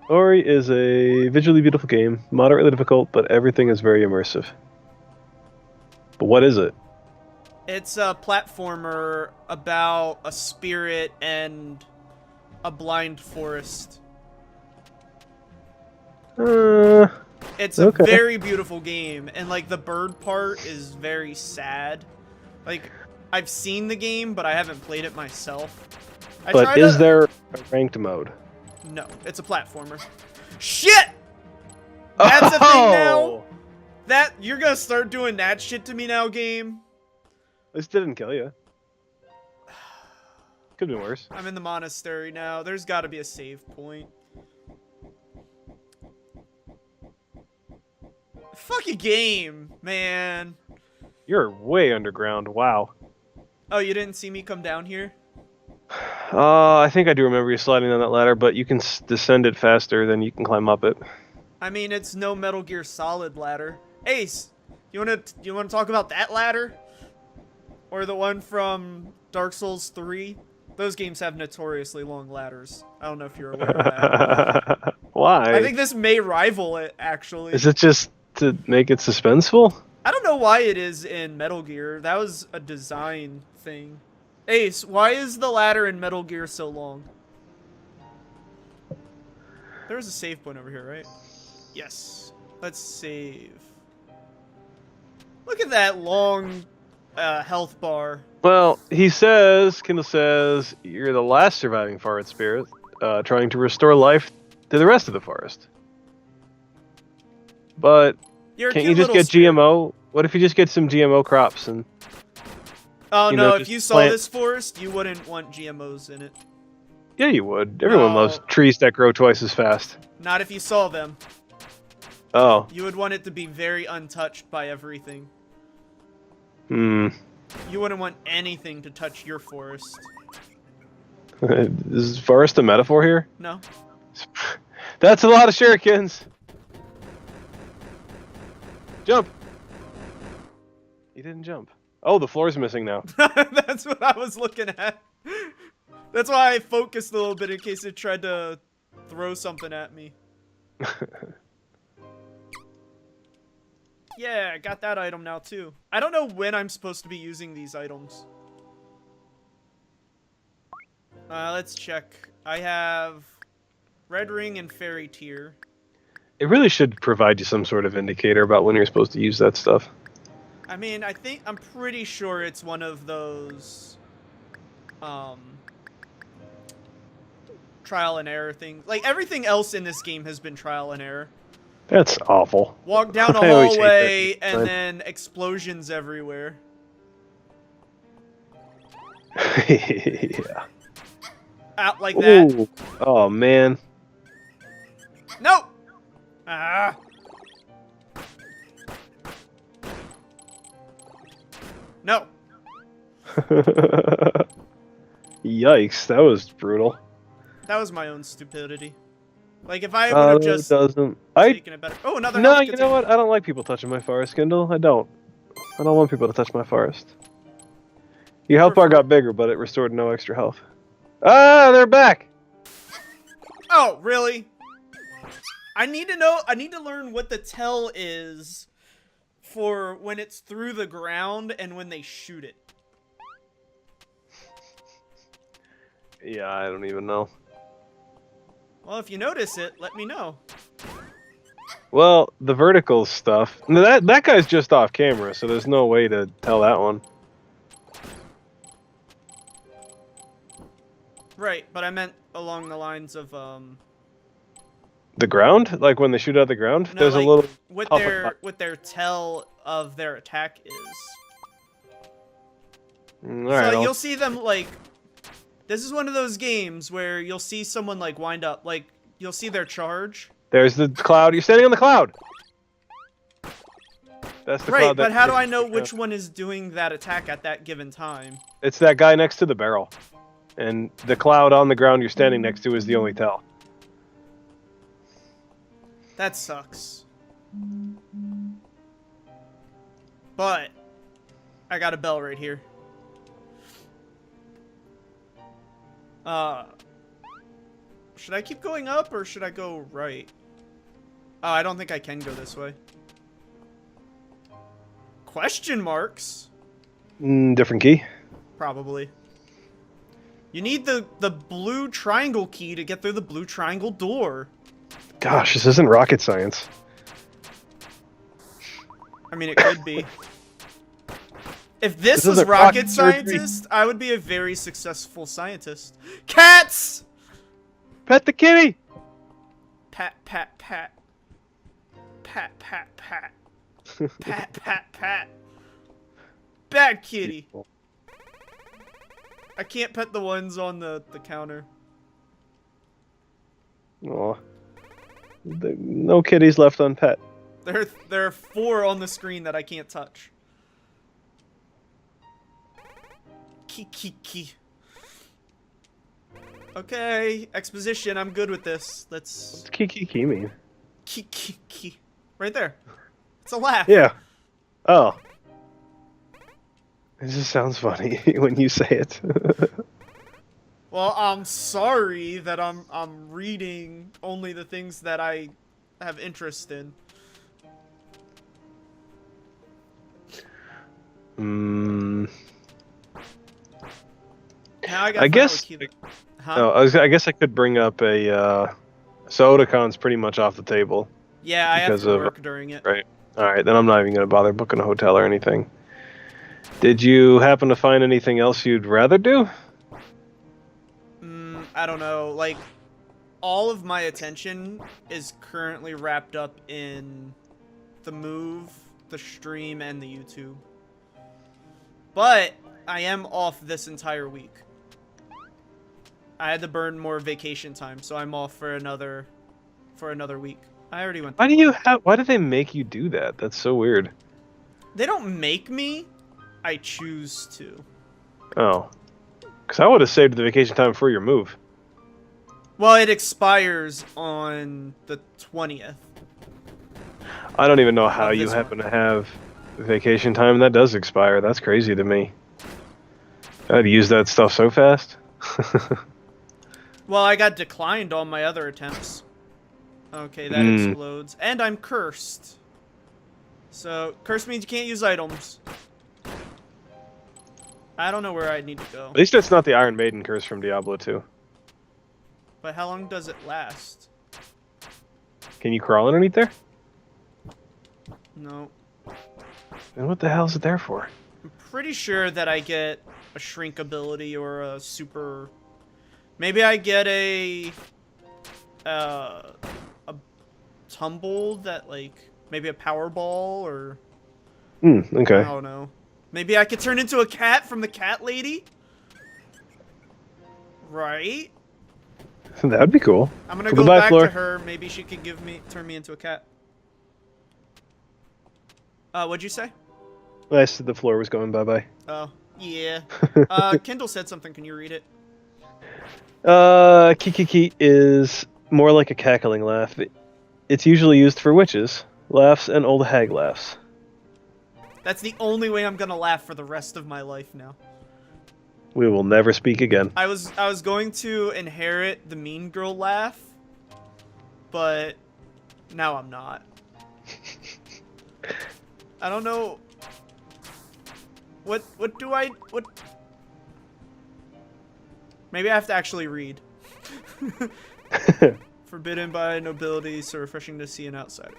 Ori is a visually beautiful game, moderately difficult, but everything is very immersive. But what is it? It's a platformer about a spirit and a blind forest. It's a very beautiful game, and like the bird part is very sad. Like, I've seen the game, but I haven't played it myself. But is there a ranked mode? No, it's a platformer. Shit! That's a thing now? You're gonna start doing that shit to me now, game? This didn't kill you. Could be worse. I'm in the monastery now. There's gotta be a save point. Fuck a game, man. You're way underground. Wow. Oh, you didn't see me come down here? I think I do remember you sliding down that ladder, but you can descend it faster than you can climb up it. I mean, it's no Metal Gear Solid ladder. Ace, you wanna talk about that ladder? Or the one from Dark Souls 3? Those games have notoriously long ladders. I don't know if you're aware of that. Why? I think this may rival it, actually. Is it just to make it suspenseful? I don't know why it is in Metal Gear. That was a design thing. Ace, why is the ladder in Metal Gear so long? There's a save point over here, right? Yes. Let's save. Look at that long health bar. Well, Kindle says, you're the last surviving forest spirit, trying to restore life to the rest of the forest. But can't you just get GMO? What if you just get some GMO crops and... Oh no, if you saw this forest, you wouldn't want GMOs in it. Yeah, you would. Everyone loves trees that grow twice as fast. Not if you saw them. Oh. You would want it to be very untouched by everything. Hmm. You wouldn't want anything to touch your forest. Is forest a metaphor here? No. That's a lot of shurikens! Jump! He didn't jump. Oh, the floor's missing now. That's what I was looking at. That's why I focused a little bit in case it tried to throw something at me. Yeah, I got that item now too. I don't know when I'm supposed to be using these items. Let's check. I have red ring and fairy tear. It really should provide you some sort of indicator about when you're supposed to use that stuff. I mean, I'm pretty sure it's one of those, trial and error things. Like, everything else in this game has been trial and error. That's awful. Walk down a hallway and then explosions everywhere. Yeah. Out like that. Ooh. Oh, man. Nope! Ah! No! Yikes, that was brutal. That was my own stupidity. Like, if I would have just taken it better... Oh, another No, health you know what? I don't like people touching my forest, Kindle. I don't want people to touch my forest. Your health bar got bigger, but it restored no extra health. Ah, they're back! Oh, really? I need to learn what the tell is for when it's through the ground and when they shoot it. Yeah, I don't even know. Well, if you notice it, let me know. Well, the vertical stuff... No, that guy's just off camera, so there's no way to tell that one. Right, but I meant along the lines of, The ground? Like when they shoot out the ground? No, there's like, a little... what their tell of their attack is. Alright, so you'll see them, like... This is one of those games where you'll see someone, like, wind up. Like, you'll see their charge. There's the cloud. You're standing on the cloud! That's the cloud. Right, but how do I know which one is doing that attack at that given time? It's that guy next to the barrel. And the cloud on the ground you're standing next to is the only tell. That sucks. But I got a bell right here. Should I keep going up or should I go right? Oh, I don't think I can go this way. Question marks? Different key? Probably. You need the blue triangle key to get through the blue triangle door. Gosh, this isn't rocket science. I mean, it could be. If this was rocket scientist, I would be a very successful scientist. Cats! Pet the kitty! Pat, pat, pat. Pat, pat, pat. Pat, pat, pat. Bad kitty. I can't pet the ones on the counter. Aw. No kitties left unpet. There are 4 on the screen that I can't touch. Key. Okay, exposition. I'm good with this. Let's. What's key mean? Key. Right there. It's a laugh. Yeah. Oh. It just sounds funny when you say it. Well, I'm sorry that I'm reading only the things that I have interest in. Now I guess. Huh? No, I guess I could bring up a. So Otacon's pretty much off the table. Yeah, I have to work during it. Right. All right, then I'm not even gonna bother booking a hotel or anything. Did you happen to find anything else you'd rather do? I don't know. Like, all of my attention is currently wrapped up in the move, the stream, and the YouTube. But I am off this entire week. I had to burn more vacation time, so I'm off for another week. I already went. Why do they make you do that? That's so weird. They don't make me. I choose to. Oh. Because I would have saved the vacation time for your move. Well, it expires on the 20th. I don't even know how you happen to have vacation time that does expire. That's crazy to me. I'd use that stuff so fast. Well, I got declined on my other attempts. Okay, that explodes. And I'm cursed. So, cursed means you can't use items. I don't know where I need to go. At least it's not the Iron Maiden curse from Diablo 2. But how long does it last? Can you crawl underneath there? No. And what the hell is it there for? I'm pretty sure that I get a shrink ability or a super... Maybe I get a tumble that, like, maybe a power ball or... Okay. I don't know. Maybe I could turn into a cat from the cat lady? Right? That'd be cool. I'm gonna go Goodbye, back Floor. to her. Maybe she could turn me into a cat. What'd you say? I said the floor was going bye-bye. Oh, yeah. Kendall said something. Can you read it? Kiki is more like a cackling laugh. It's usually used for witches, laughs, and old hag laughs. That's the only way I'm gonna laugh for the rest of my life now. We will never speak again. I was going to inherit the mean girl laugh, but now I'm not. I don't know. What do I Maybe I have to actually read. Forbidden by nobility, so refreshing to see an outsider.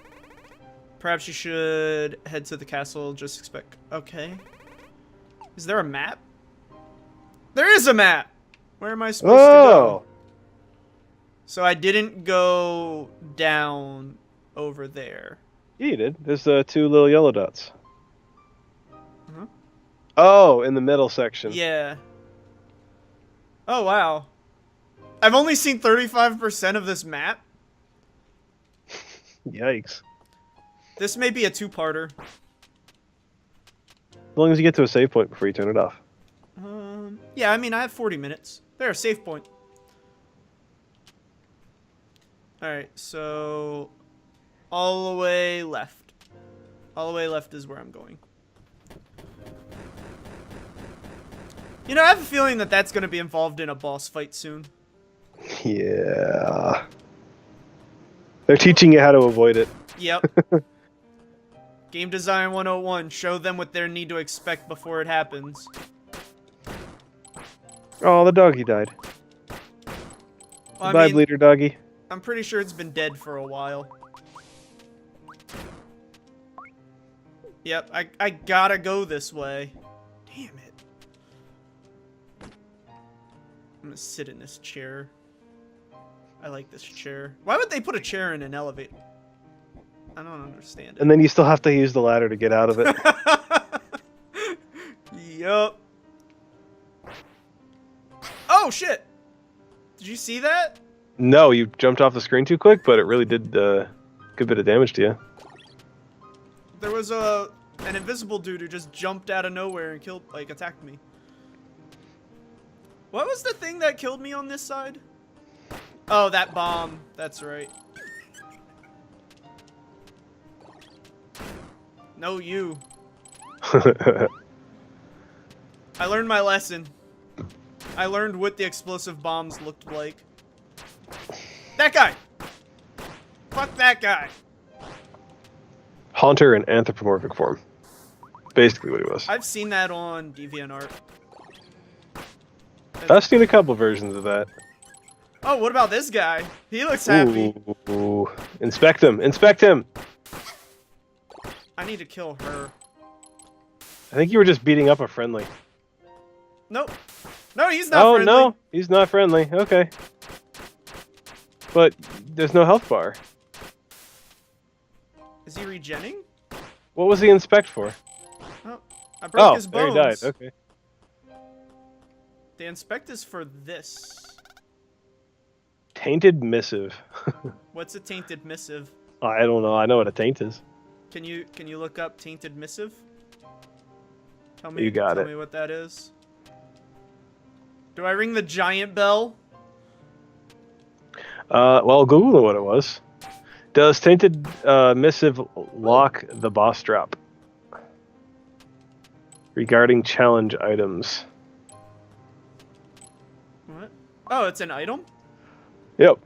Perhaps you should head to the castle, just expect... Okay. Is there a map? There is a map! Where am I supposed to go? So I didn't go down over there. Yeah, you did. There's 2 little yellow dots. Huh? Oh, in the middle section. Yeah. Oh, wow. I've only seen 35% of this map. Yikes. This may be a 2-parter. As long as you get to a save point before you turn it off. Yeah, I mean, I have 40 minutes. There, save point. Alright, so... all the way left. All the way left is where I'm going. You know, I have a feeling that that's going to be involved in a boss fight soon. Yeah. They're teaching you how to avoid it. Yep. Game Design 101. Show them what they need to expect before it happens. Oh, the doggy died. Well, Goodbye, bleeder doggy. I'm pretty sure it's been dead for a while. Yep, I gotta go this way. Damn it. I'm gonna sit in this chair. I like this chair. Why would they put a chair in an elevator? I don't understand it. And then you still have to use the ladder to get out of it. Yup. Oh, shit! Did you see that? No, you jumped off the screen too quick, but it really did a good bit of damage to you. There was an invisible dude who just jumped out of nowhere and killed, like, attacked me. What was the thing that killed me on this side? Oh, that bomb. That's right. No, you. I learned my lesson. I learned what the explosive bombs looked like. That guy! Fuck that guy! Haunter in anthropomorphic form. Basically what he was. I've seen that on DeviantArt. I've seen a couple versions of that. Oh, what about this guy? He looks happy. Ooh. Inspect him! Inspect him! I need to kill her. I think you were just beating up a friendly. Nope. No, he's not friendly. Oh, no. He's not friendly. Okay. But there's no health bar. Is he regenning? What was the inspect for? Oh, I broke his bones. There he died. Okay. The inspect is for this. Tainted missive. What's a tainted missive? I don't know. I know what a taint is. Can you look up tainted missive? Tell me. You got it. Tell me what that is. Do I ring the giant bell? Well, Google what it was. Does tainted missive lock the boss drop? Regarding challenge items. What? Oh, it's an item? Yep.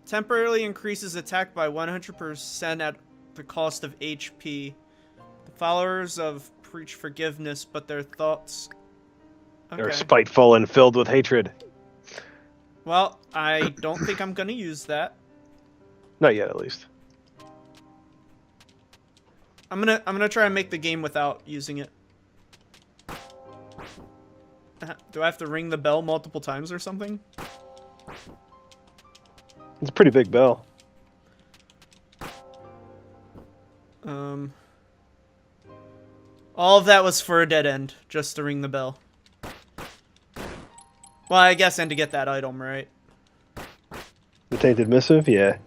Temporarily increases attack by 100% at the cost of HP. The followers of preach forgiveness, but their thoughts... Okay. They're spiteful and filled with hatred. Well, I don't think I'm gonna use that. Not yet, at least. I'm gonna try and make the game without using it. Do I have to ring the bell multiple times or something? It's a pretty big bell. All of that was for a dead end, just to ring the bell. Well, I guess, and to get that item, right? The Tainted Missive? Yeah.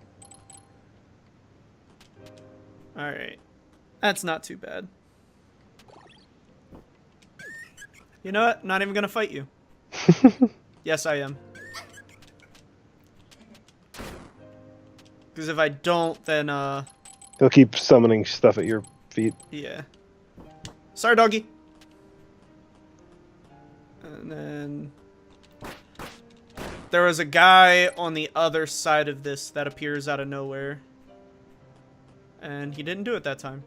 Alright. That's not too bad. You know what? Not even gonna fight you. Yes, I am. Because if I don't, then, They'll keep summoning stuff at your feet. yeah. Sorry, doggy. And then... there was a guy on the other side of this that appears out of nowhere. And he didn't do it that time.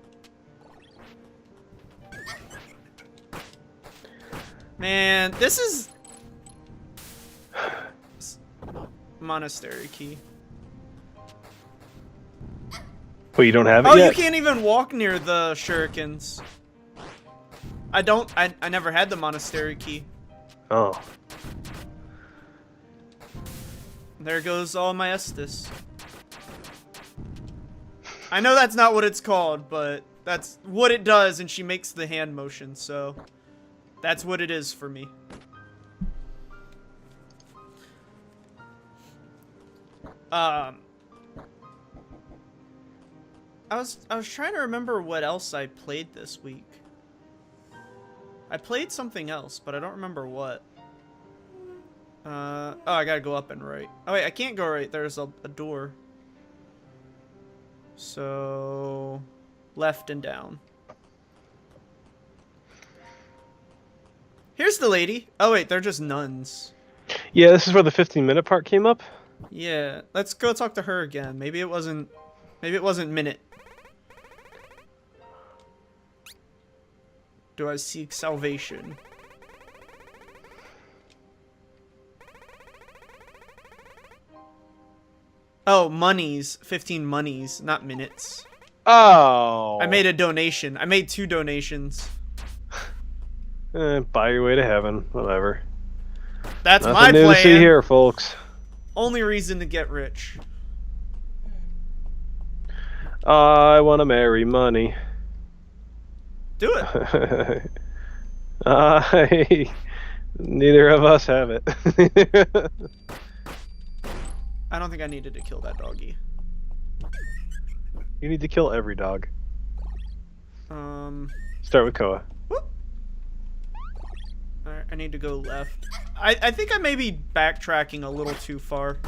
Man, this is... monastery key. Well, you don't have it Oh, yet? you can't even walk near the shurikens. I never had the monastery key. Oh. There goes all my Estus. I know that's not what it's called, but that's what it does, and she makes the hand motion, so that's what it is for me. I was trying to remember what else I played this week. I played something else, but I don't remember what. Oh, I gotta go up and right. Oh wait, I can't go right. There's a door. So, left and down. Here's the lady. Oh wait, they're just nuns. Yeah, this is where the 15-minute part came up. Yeah, let's go talk to her again. Maybe it wasn't minute. Do I seek salvation? Oh, monies. 15 monies, not minutes. Oh. I made a donation. I made 2 donations. Buy your way to heaven. Whatever. That's Nothing my new plan. to see here, folks. Only reason to get rich. I want to marry money. Do it. Neither of us have it. I don't think I needed to kill that doggy. You need to kill every dog. Start with Koa. Alright, I need to go left. I think I may be backtracking a little too far.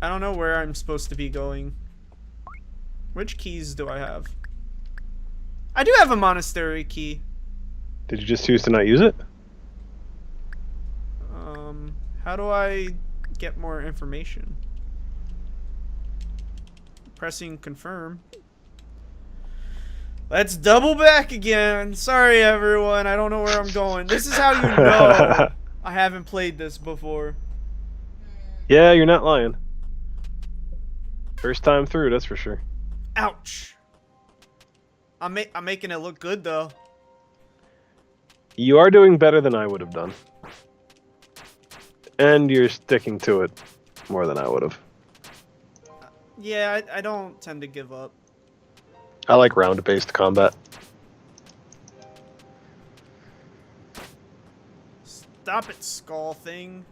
I don't know where I'm supposed to be going. Which keys do I have? I do have a monastery key. Did you just choose to not use it? How do I get more information? Pressing confirm. Let's double back again. Sorry, everyone. I don't know where I'm going. This is how you know I haven't played this before. Yeah, you're not lying. First time through, that's for sure. Ouch. I'm making it look good, though. You are doing better than I would have done. And you're sticking to it more than I would have. Yeah, I don't tend to give up. I like round-based combat. Stop it, skull thing.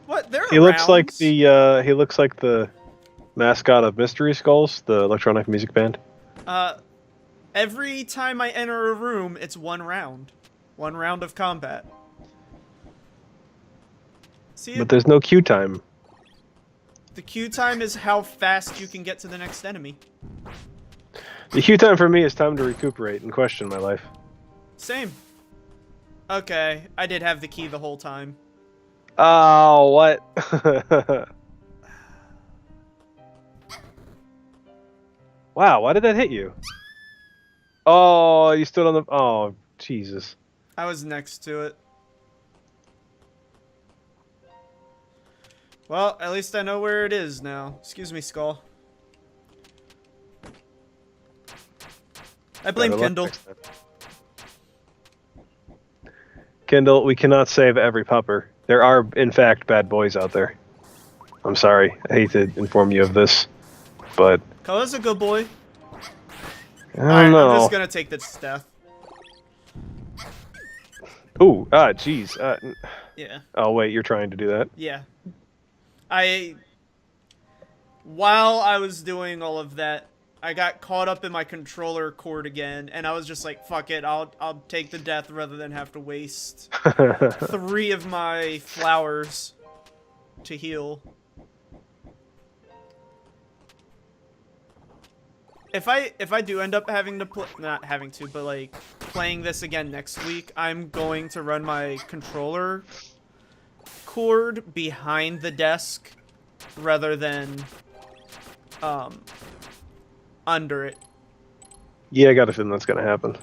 What? There are He looks like rounds? he looks like the mascot of Mystery Skulls, the electronic music band. Every time I enter a room, it's 1 round. 1 round of combat. See, But there's no queue time. the queue time is how fast you can get to the next enemy. The queue time for me is time to recuperate and question my life. Same. Okay, I did have the key the whole time. Oh, what? Wow, why did that hit you? Oh, you stood on the... Oh, Jesus. I was next to it. Well, at least I know where it is now. Excuse me, Skull. I blame Better luck Kindle. next time. Kindle, we cannot save every pupper. There are, in fact, bad boys out there. I'm sorry. I hate to inform you of this, but... Koa's a good boy. I don't know. I'm just gonna take this death. Ooh, jeez. Yeah. Oh, wait, you're trying to do that? Yeah. While I was doing all of that, I got caught up in my controller cord again, and I was just like, fuck it, I'll take the death rather than have to waste 3 of my flowers to heal. If I do end up having to not having to, but like playing this again next week, I'm going to run my controller cord behind the desk rather than under it. Yeah, I got a feeling that's gonna happen.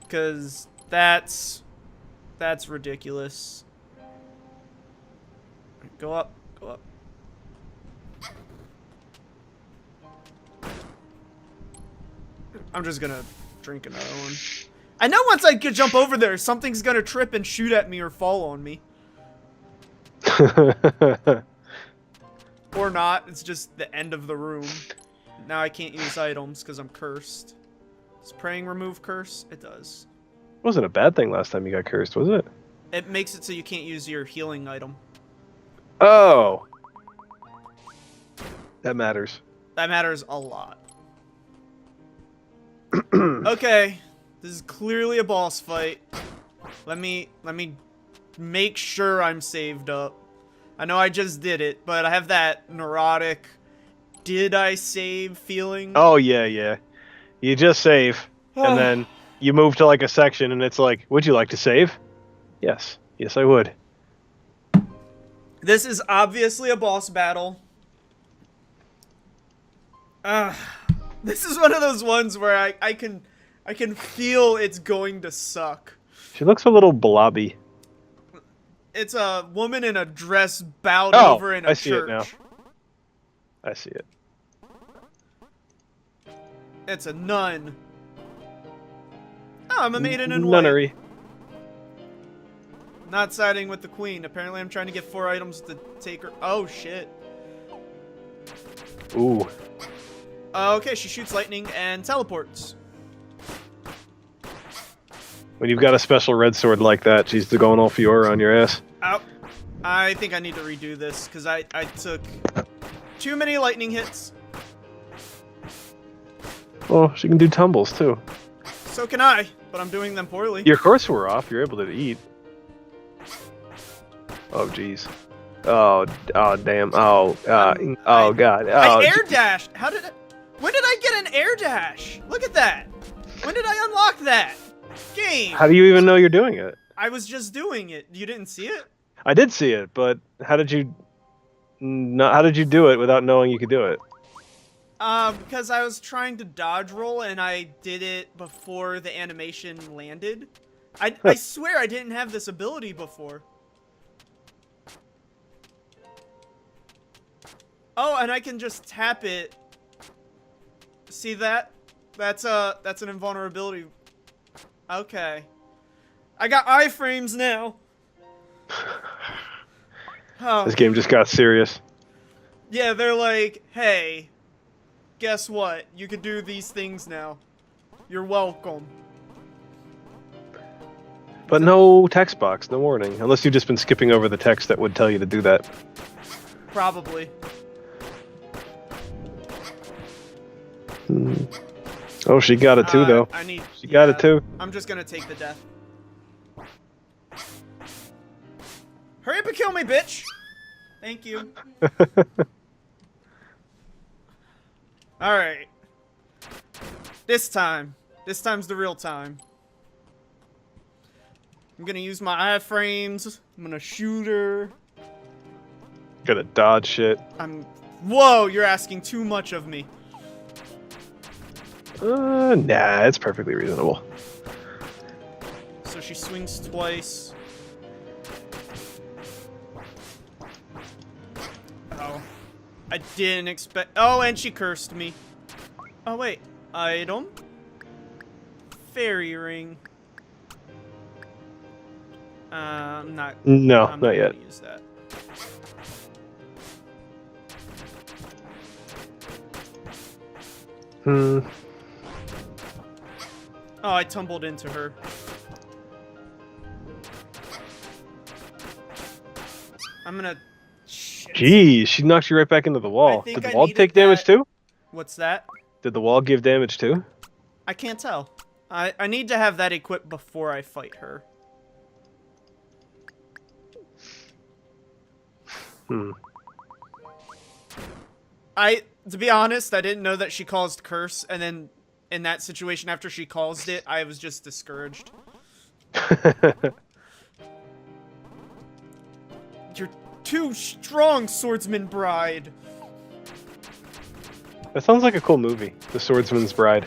Cause that's ridiculous. Go up, go up. I'm just gonna drink another one. I know once I could jump over there, something's gonna trip and shoot at me or fall on me. Or not, it's just the end of the room. Now I can't use items because I'm cursed. Does praying remove curse? It does. It wasn't a bad thing last time you got cursed, was it? It makes it so you can't use your healing item. Oh! That matters. That matters a lot. Okay, this is clearly a boss fight. Let me make sure I'm saved up. I know I just did it, but I have that neurotic, did I save feeling. Oh, yeah, yeah. You just save, and then you move to like a section, and it's like, would you like to save? Yes. Yes, I would. This is obviously a boss battle. This is one of those ones where I can feel it's going to suck. She looks a little blobby. It's a woman in a dress bowed over in a church. I see it now. I see it. It's a nun. Oh, I'm a maiden in white. Nunnery. Not siding with the queen. Apparently I'm trying to get 4 items to take her. Oh, shit. Ooh. Okay, she shoots lightning and teleports. When you've got a special red sword like that, she's going all Fiora on your ass. Ow. I think I need to redo this, because I took too many lightning hits. Oh, she can do tumbles, too. So can I, but I'm doing them poorly. Your course were off. You're able to eat. Oh, jeez. Oh, damn. Oh, oh, God. Oh, I air dashed. How did it? When did I get an air dash? Look at that. When did I unlock that? Game. How do you even know you're doing it? I was just doing it. You didn't see it? I did see it, but how did you do it without knowing you could do it? Because I was trying to dodge roll and I did it before the animation landed. I swear I didn't have this ability before. Oh, and I can just tap it. See that? That's an invulnerability. Okay. I got iframes now. Oh. This game just got serious. Yeah, they're like, hey, guess what? You can do these things now. You're welcome. But no text box, no warning. Unless you've just been skipping over the text that would tell you to do that. Probably. Oh, she got it too, though. She got it too. I'm just gonna take the death. Hurry up and kill me, bitch! Thank you. Alright. This time's the real time. I'm gonna use my iframes. I'm gonna shoot her. Gonna dodge shit. Whoa, you're asking too much of me. Nah, it's perfectly reasonable. So she swings twice. Oh. I didn't expect. Oh, and she cursed me. Oh, wait. Item? Fairy ring. I'm not not yet. Use that. Oh, I tumbled into her. I'm gonna... Shit. Jeez, she knocked you right back into the wall. Did the wall take damage too? What's that? Did the wall give damage too? I can't tell. I need to have that equipped before I fight her. To be honest, I didn't know that she caused curse, and then in that situation after she caused it, I was just discouraged. You're too strong, Swordsman Bride. That sounds like a cool movie, The Swordsman's Bride.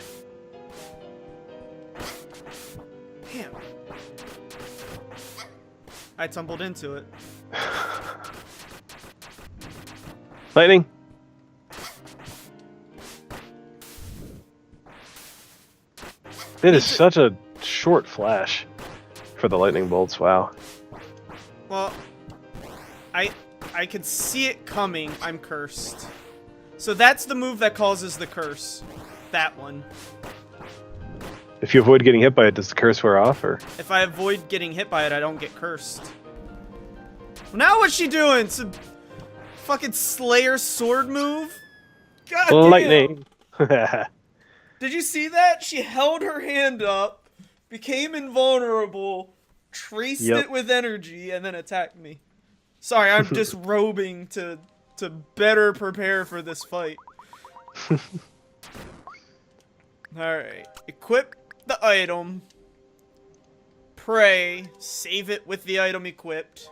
Damn. I tumbled into it. Lightning. It is such a short flash for the lightning bolts. Wow. Well, I could see it coming. I'm cursed. So that's the move that causes the curse. That one. If you avoid getting hit by it, does the curse wear off, or? If I avoid getting hit by it, I don't get cursed. Now what's she doing? It's a fucking Slayer sword move? God damn. Lightning. Did you see that? She held her hand up, became invulnerable, traced it with energy, and then attacked me. Sorry, I'm disrobing to better prepare for this fight. Alright. Equip the item. Pray. Save it with the item equipped.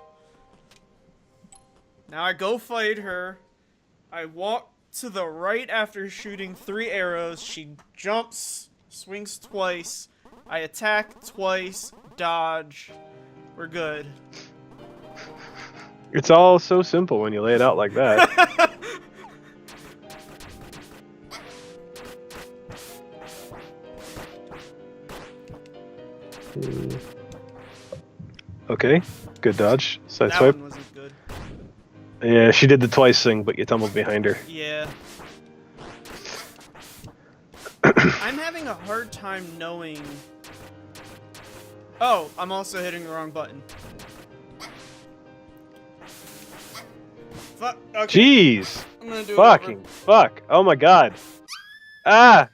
Now I go fight her. I walk to the right after shooting 3 arrows. She jumps, swings twice. I attack twice, dodge. We're good. It's all so simple when you lay it out like that. Okay, good dodge. Side that swipe. One wasn't good. Yeah, she did the twice thing, but you tumbled behind her. Yeah. I'm having a hard time knowing... Oh, I'm also hitting the wrong button. Fuck. Okay. Jeez. I'm gonna do Fucking it fuck. Oh my god. Ah.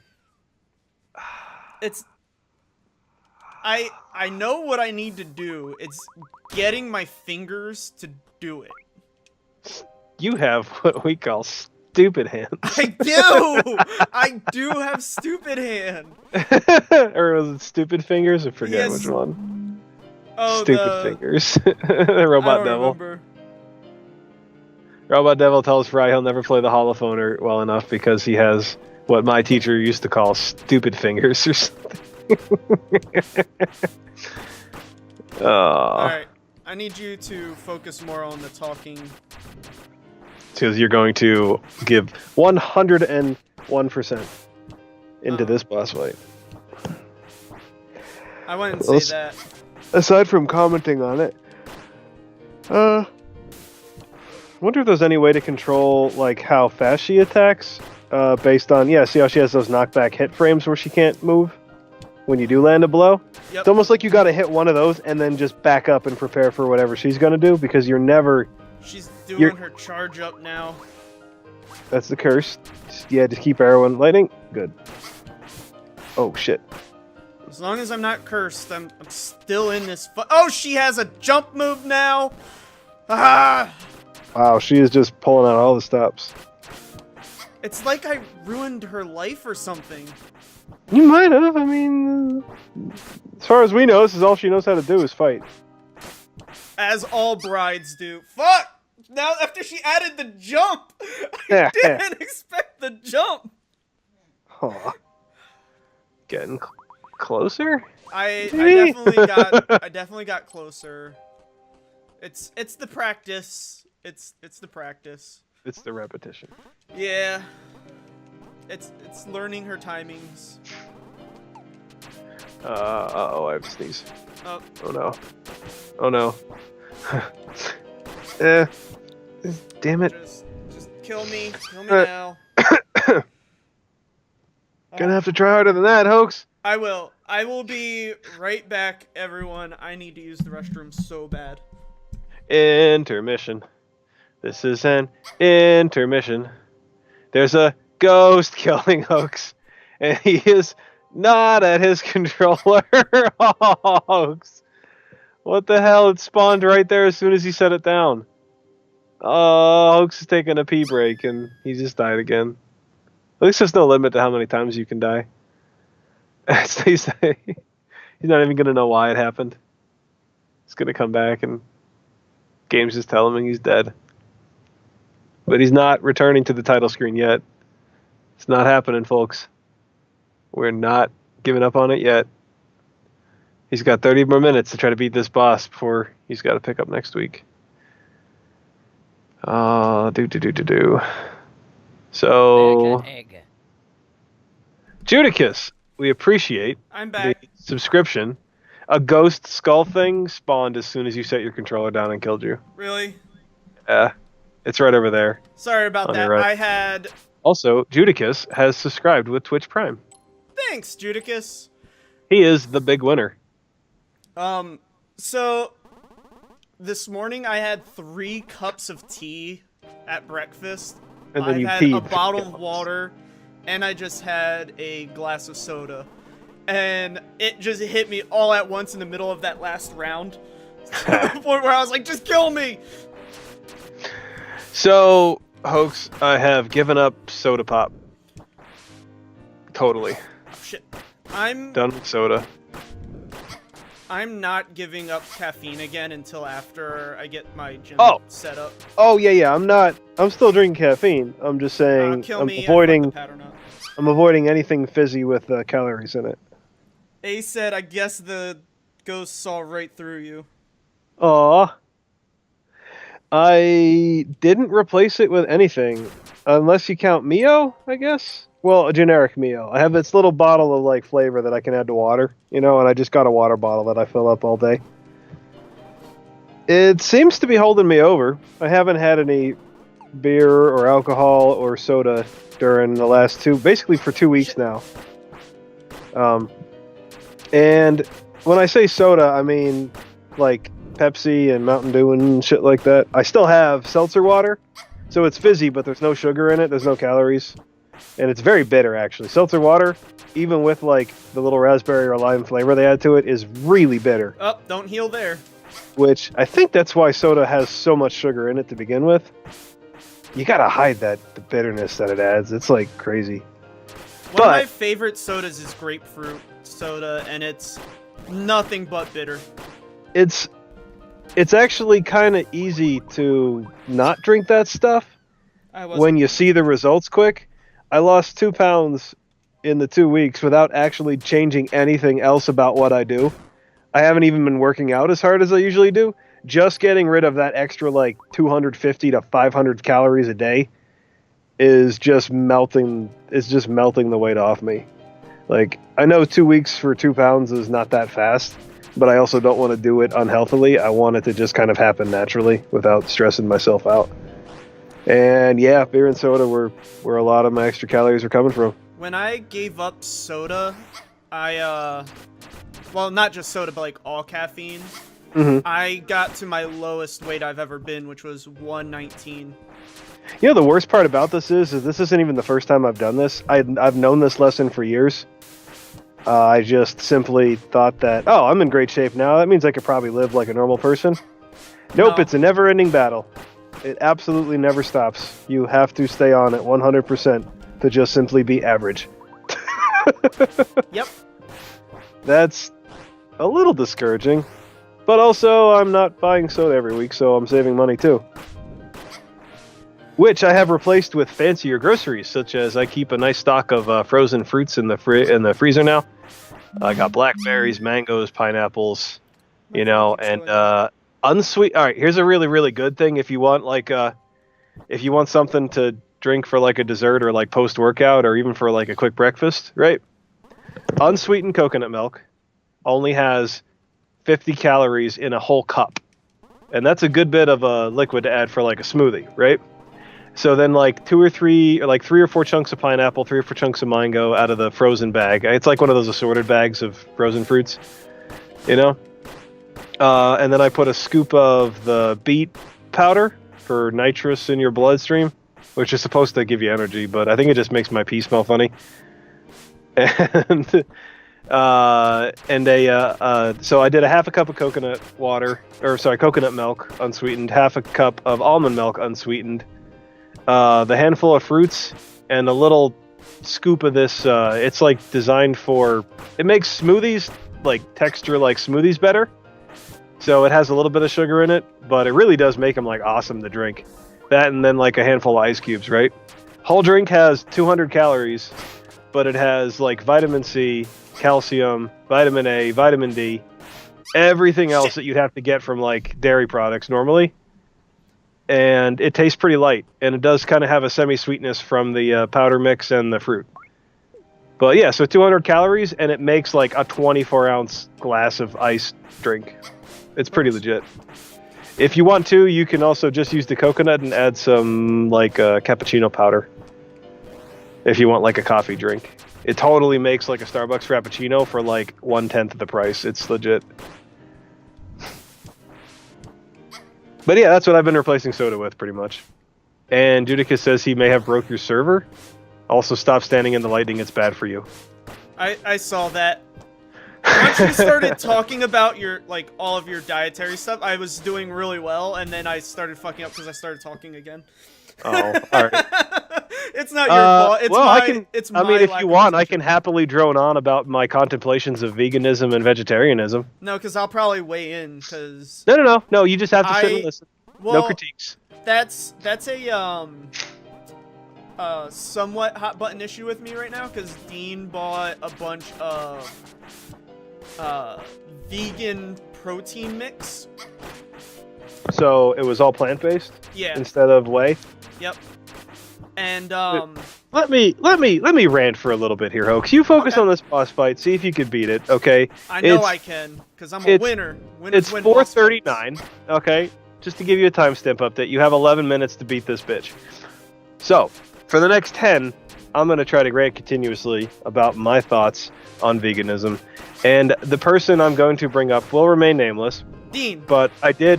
It's... I know what I need to do. It's getting my fingers to do it. You have what we call stupid hands. I do! I do have stupid hand. Or was it stupid fingers? I forget Yes. which one. Oh, Stupid fingers. The robot devil. Remember. Robot devil tells Fry he'll never play the holophone well enough because he has what my teacher used to call stupid fingers or something. Alright, I need you to focus more on the talking. Because you're going to give 101% into this boss fight. I wouldn't say that. Aside from commenting on it, wonder if there's any way to control like how fast she attacks, based on see how she has those knockback hit frames where she can't move when you do land a blow. Yep. It's almost like you got to hit one of those and then just back up and prepare for whatever she's gonna do because you're never. She's doing her charge up now. That's the curse. Just keep arrowing. Lightning. Good. Oh shit. As long as I'm not cursed, I'm still in this. Oh, she has a jump move now. Ah! Wow, she is just pulling out all the stops. It's like I ruined her life or something. You might have. I mean, as far as we know, this is all she knows how to do is fight. As all brides do. Fuck! Now, after she added the jump, I didn't expect the jump. Aw. Getting closer? I definitely got closer. It's the practice. It's the practice. It's the repetition. Yeah. It's learning her timings. Uh-oh, I have to sneeze. Oh. Oh no. Oh no. Damn it. Just kill me. Kill me now. Gonna have to try harder than that, Hoax. I will. I will be right back, everyone. I need to use the restroom so bad. Intermission. This is an intermission. There's a ghost killing Hoax, and he is not at his controller. Hoax. What the hell? It spawned right there as soon as he set it down. Oh, Hoax is taking a pee break, and he just died again. At least there's no limit to how many times you can die. He's not even going to know why it happened. He's going to come back, and games just tell him he's dead. But he's not returning to the title screen yet. It's not happening, folks. We're not giving up on it yet. He's got 30 more minutes to try to beat this boss before he's got to pick up next week. So, Judicus, we appreciate I'm back. the subscription. A ghost skull thing spawned as soon as you set your controller down and killed you. Really? Yeah. It's right over there. Sorry about that. Right. I had... Also, Judicus has subscribed with Twitch Prime. Thanks, Judicus. He is the big winner. So... This morning I had 3 cups of tea at breakfast. And then I you had peed. a bottle of water, and I just had a glass of soda. And it just hit me all at once in the middle of that last round. To the point where I was like, just kill me! So, Hoax, I have given up soda pop. Totally. Oh, shit. I'm Done with soda. I'm not giving up caffeine again until after I get my gym set up. Oh, yeah. I'm still drinking caffeine. I'm just saying I'm avoiding anything fizzy with calories in it. A said, I guess the ghost saw right through you. Aw. I didn't replace it with anything. Unless you count Mio, I guess? Well, a generic Mio. I have this little bottle of, like, flavor that I can add to water, and I just got a water bottle that I fill up all day. It seems to be holding me over. I haven't had any beer or alcohol or soda during the last basically for 2 weeks now. And when I say soda, I mean, like, Pepsi and Mountain Dew and shit like that. I still have seltzer water, so it's fizzy, but there's no sugar in it, there's no calories. And it's very bitter, actually. Seltzer water, even with, like, the little raspberry or lime flavor they add to it, is really bitter. Oh, don't heal there. Which, I think that's why soda has so much sugar in it to begin with. You gotta hide the bitterness that it adds. It's, like, crazy. One of my favorite sodas is grapefruit soda, and it's nothing but bitter. It's actually kind of easy to not drink that stuff when you see the results quick. I lost 2 pounds in the 2 weeks without actually changing anything else about what I do. I haven't even been working out as hard as I usually do. Just getting rid of that extra, like, 250 to 500 calories a day is just melting the weight off me. Like, I know 2 weeks for 2 pounds is not that fast, but I also don't want to do it unhealthily. I want it to just kind of happen naturally without stressing myself out. And yeah, beer and soda where a lot of my extra calories are coming from. When I gave up soda, well, not just soda, but like all caffeine, I got to my lowest weight I've ever been, which was 119. You know, the worst part about this is this isn't even the first time I've done this. I've known this lesson for years. I just simply thought that, I'm in great shape now. That means I could probably live like a normal person. Nope, It's a never-ending battle. It absolutely never stops. You have to stay on it 100% to just simply be average. Yep. That's a little discouraging. But also, I'm not buying soda every week, so I'm saving money too. Which I have replaced with fancier groceries, such as I keep a nice stock of frozen fruits in the freezer now. I got blackberries, mangoes, pineapples, and unsweet. All right, here's a really, really good thing if you want if you want something to drink for like a dessert or like post workout or even for like a quick breakfast, right? Unsweetened coconut milk only has 50 calories in a whole cup, and that's a good bit of a liquid to add for like a smoothie, right? So then like 3 or 4 chunks of pineapple, 3 or 4 chunks of mango out of the frozen bag. It's like one of those assorted bags of frozen fruits, you know? And then I put a scoop of the beet powder for nitrous in your bloodstream, which is supposed to give you energy, but I think it just makes my pee smell funny. And so I did a half a cup of coconut milk unsweetened, half a cup of almond milk unsweetened, the handful of fruits, and a little scoop of this. It's like designed for, it makes smoothies, like texture like smoothies better. So it has a little bit of sugar in it, but it really does make them like awesome to drink. That and then like a handful of ice cubes, right? Whole drink has 200 calories, but it has like vitamin C, calcium, vitamin A, vitamin D, everything else that you'd have to get from like dairy products normally. And it tastes pretty light, and it does kind of have a semi-sweetness from the powder mix and the fruit. But yeah, so 200 calories, and it makes like a 24-ounce glass of iced drink. It's pretty legit. If you want to, you can also just use the coconut and add some like cappuccino powder. If you want like a coffee drink. It totally makes like a Starbucks Frappuccino for like 1/10 of the price. It's legit. But yeah, that's what I've been replacing soda with pretty much. And Judicus says he may have broke your server. Also, stop standing in the lightning. It's bad for you. I saw that. Once you started talking about your all of your dietary stuff, I was doing really well, and then I started fucking up because I started talking again. Oh, all right. It's not your fault. It's well, my I mean, if you want, I can happily drone on about my contemplations of veganism and vegetarianism. No, because I'll probably weigh in. Because no. You just have to sit and listen. Well, no critiques. That's a somewhat hot button issue with me right now because Dean bought a bunch of vegan protein mix. So it was all plant-based? Yeah. Instead of whey? Yep. And let me rant for a little bit here, Hoax. You focus on this boss fight, see if you can beat it, okay? I know I can, because I'm a winner. It's 4:39, okay? Just to give you a timestamp update, you have 11 minutes to beat this bitch. So, for the next 10, I'm going to try to rant continuously about my thoughts on veganism. And the person I'm going to bring up will remain nameless. Dean. But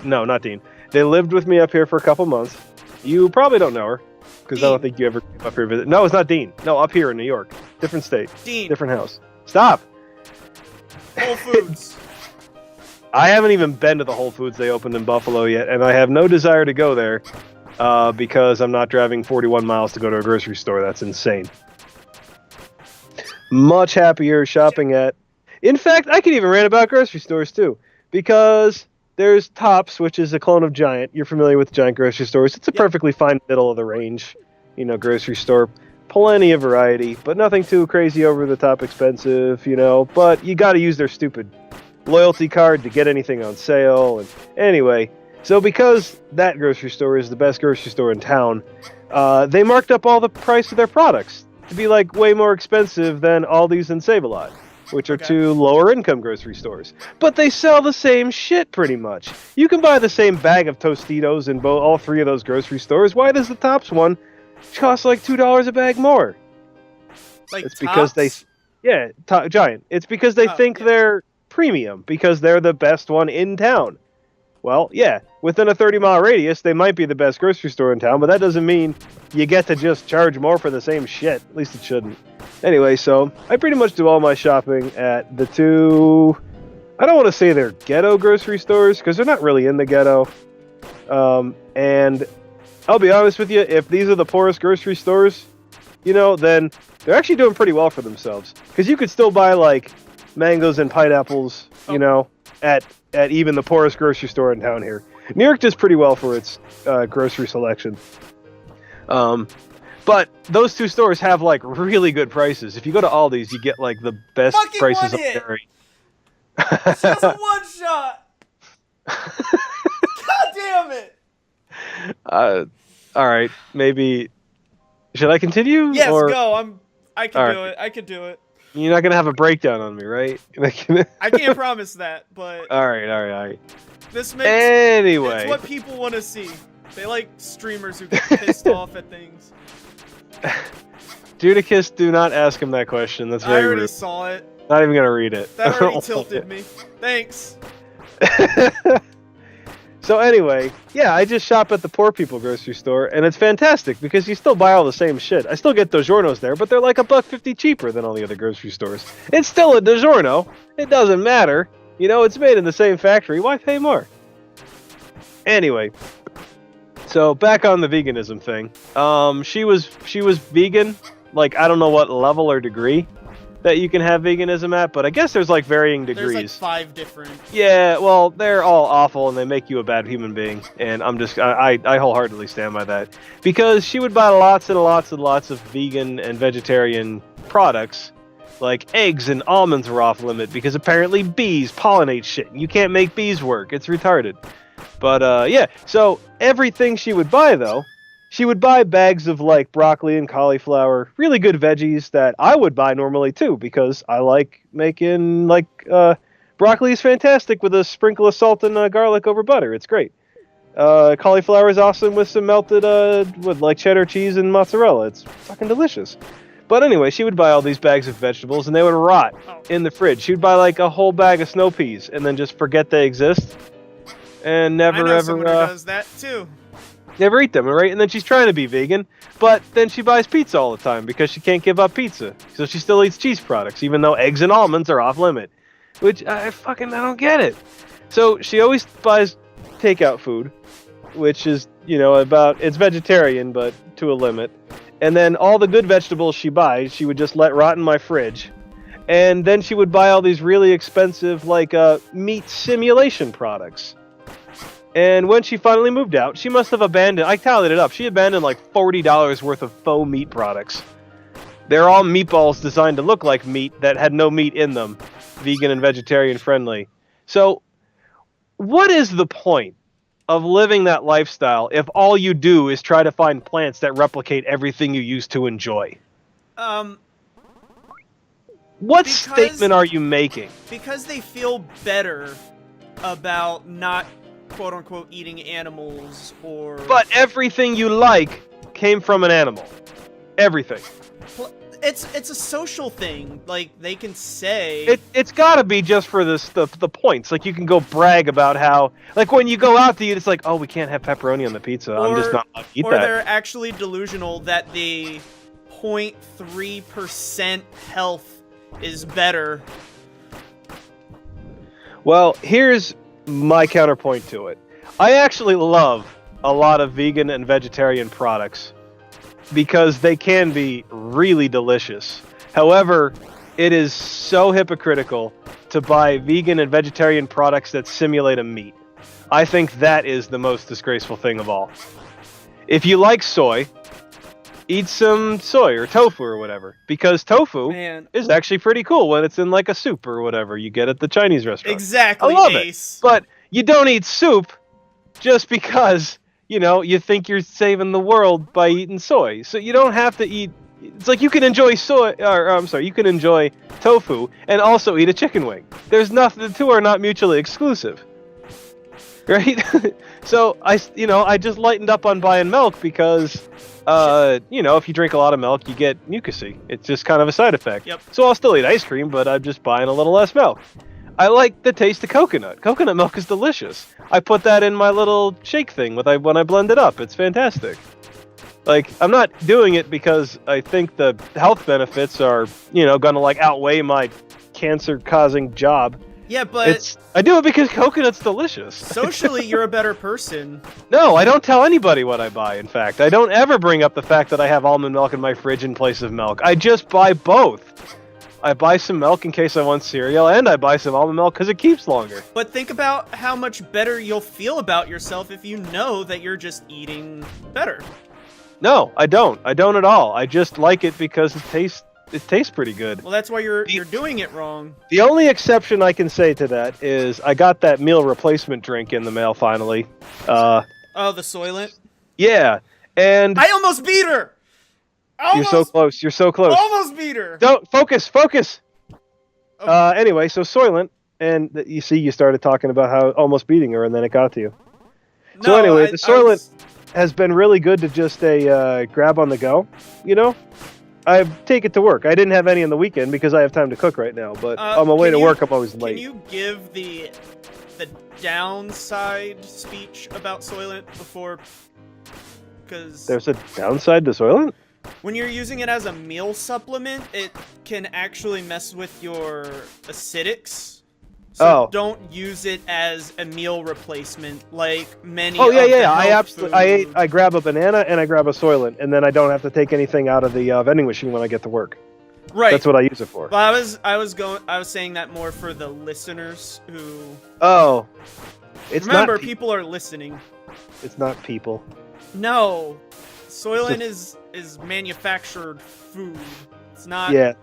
no, not Dean. They lived with me up here for a couple months. You probably don't know her, because I don't think you ever came up here to visit. No, it's not Dean. No, up here in New York. Different state. Dean. Different house. Stop! Whole Foods. I haven't even been to the Whole Foods they opened in Buffalo yet, and I have no desire to go there because I'm not driving 41 miles to go to a grocery store. That's insane. Much happier shopping at... In fact, I can even rant about grocery stores, too, because there's Tops, which is a clone of Giant. You're familiar with Giant grocery stores. It's a perfectly fine middle-of-the-range, grocery store. Plenty of variety, but nothing too crazy over-the-top expensive, But you got to use their stupid loyalty card to get anything on sale. And anyway, so because that grocery store is the best grocery store in town, they marked up all the price of their products to be like way more expensive than Aldi's and Save-A-Lot, which are two lower income grocery stores. But they sell the same shit pretty much. You can buy the same bag of Tostitos in all three of those grocery stores. Why does the Tops one cost like $2 a bag more? It's because Giant. It's because they think they're premium, because they're the best one in town. Well, yeah, within a 30-mile radius, they might be the best grocery store in town, but that doesn't mean you get to just charge more for the same shit. At least it shouldn't. Anyway, so I pretty much do all my shopping at the two... I don't want to say they're ghetto grocery stores, because they're not really in the ghetto. And I'll be honest with you, if these are the poorest grocery stores, then they're actually doing pretty well for themselves. Because you could still buy, like, mangoes and pineapples, at even the poorest grocery store in town here. New York does pretty well for its grocery selection. But those two stores have, like, really good prices. If you go to Aldi's, you get, like, the best prices on dairy. She has a one-shot! God damn it! Alright, maybe... Should I continue? Yes, go. I can do it. I can do it. You're not going to have a breakdown on me, right? I can't promise that, but... Alright. This makes... Anyway. It's what people want to see. They like streamers who get pissed off at things. Judicus, do not ask him that question. That's very rude. I already saw it. Not even gonna read it. That already tilted me. Thanks. So anyway, yeah, I just shop at the poor people grocery store, and it's fantastic because you still buy all the same shit. I still get DiGiorno's there, but they're like $1.50 cheaper than all the other grocery stores. It's still a DiGiorno. It doesn't matter. You know, it's made in the same factory. Why pay more? Anyway, so back on the veganism thing. She was vegan, like I don't know what level or degree that you can have veganism at, but I guess there's like varying degrees. There's like 5 different. Yeah, well, they're all awful and they make you a bad human being, and I wholeheartedly stand by that. Because she would buy lots and lots and lots of vegan and vegetarian products, like eggs and almonds were off limit because apparently bees pollinate shit. You can't make bees work. It's retarded. But yeah, so everything she would buy though, she would buy bags of like broccoli and cauliflower, really good veggies that I would buy normally too, because I like making like broccoli is fantastic with a sprinkle of salt and garlic over butter. It's great. Cauliflower is awesome with some melted with like cheddar cheese and mozzarella. It's fucking delicious. But anyway, she would buy all these bags of vegetables and they would rot in the fridge. She would buy like a whole bag of snow peas and then just forget they exist and never I know ever someone who does that too. Never eat them, right? And then she's trying to be vegan, but then she buys pizza all the time because she can't give up pizza. So she still eats cheese products, even though eggs and almonds are off limit. Which, I don't get it. So she always buys takeout food, which is, you know, it's vegetarian, but to a limit. And then all the good vegetables she buys, she would just let rot in my fridge. And then she would buy all these really expensive, like, meat simulation products. And when she finally moved out, she must have abandoned, I tallied it up, she abandoned like $40 worth of faux meat products. They're all meatballs designed to look like meat that had no meat in them. Vegan and vegetarian friendly. So, what is the point of living that lifestyle if all you do is try to find plants that replicate everything you used to enjoy? What statement are you making? Because they feel better about not quote-unquote eating animals, or... But everything you like came from an animal. Everything. It's a social thing. Like, they can say... It's gotta be just for the points. Like, you can go brag about how... Like, when you go out to eat, it's like, oh, we can't have pepperoni on the pizza. I'm just not allowed to eat that. Or they're actually delusional that the 0.3% health is better. Well, here's my counterpoint to it. I actually love a lot of vegan and vegetarian products because they can be really delicious. However, it is so hypocritical to buy vegan and vegetarian products that simulate a meat. I think that is the most disgraceful thing of all. If you like soy, eat some soy or tofu or whatever, because tofu is actually pretty cool when it's in like a soup or whatever you get at the Chinese restaurant. Exactly, I love Ace. it. But you don't eat soup just because, you know, you think you're saving the world by eating soy. So you don't have to eat... It's like you can enjoy you can enjoy tofu and also eat a chicken wing. There's nothing, the two are not mutually exclusive. Right? So I just lightened up on buying milk because if you drink a lot of milk, you get mucousy. It's just kind of a side effect. Yep. So I'll still eat ice cream, but I'm just buying a little less milk. I like the taste of coconut. Coconut milk is delicious. I put that in my little shake thing when I blend it up. It's fantastic. Like, I'm not doing it because I think the health benefits are, gonna like outweigh my cancer-causing job. Yeah, but... I do it because coconut's delicious. Socially, you're a better person. No, I don't tell anybody what I buy, in fact. I don't ever bring up the fact that I have almond milk in my fridge in place of milk. I just buy both. I buy some milk in case I want cereal, and I buy some almond milk because it keeps longer. But think about how much better you'll feel about yourself if you know that you're just eating better. No, I don't. I don't at all. I just like it because it tastes pretty good. Well, that's why you're doing it wrong. The only exception I can say to that is I got that meal replacement drink in the mail finally. The Soylent? Yeah, and... I almost beat her! You're so close. You're so close. Almost beat her! Don't... Focus! Okay. Anyway, so Soylent, and you see you started talking about how almost beating her, and then it got to you. No, so anyway, the Soylent... has been really good to just grab on the go, you know? I take it to work. I didn't have any on the weekend because I have time to cook right now, but on my way to work, I'm always late. Can you give the downside speech about Soylent before? Because there's a downside to Soylent? When you're using it as a meal supplement, it can actually mess with your acidics. So don't use it as a meal replacement like many. Oh yeah. I grab a banana and I grab a Soylent, and then I don't have to take anything out of the vending machine when I get to work. Right. That's what I use it for. Well, I was saying that more for the listeners who. Oh. Remember, people are listening. It's not people. No, Soylent is manufactured food. It's not. Yeah.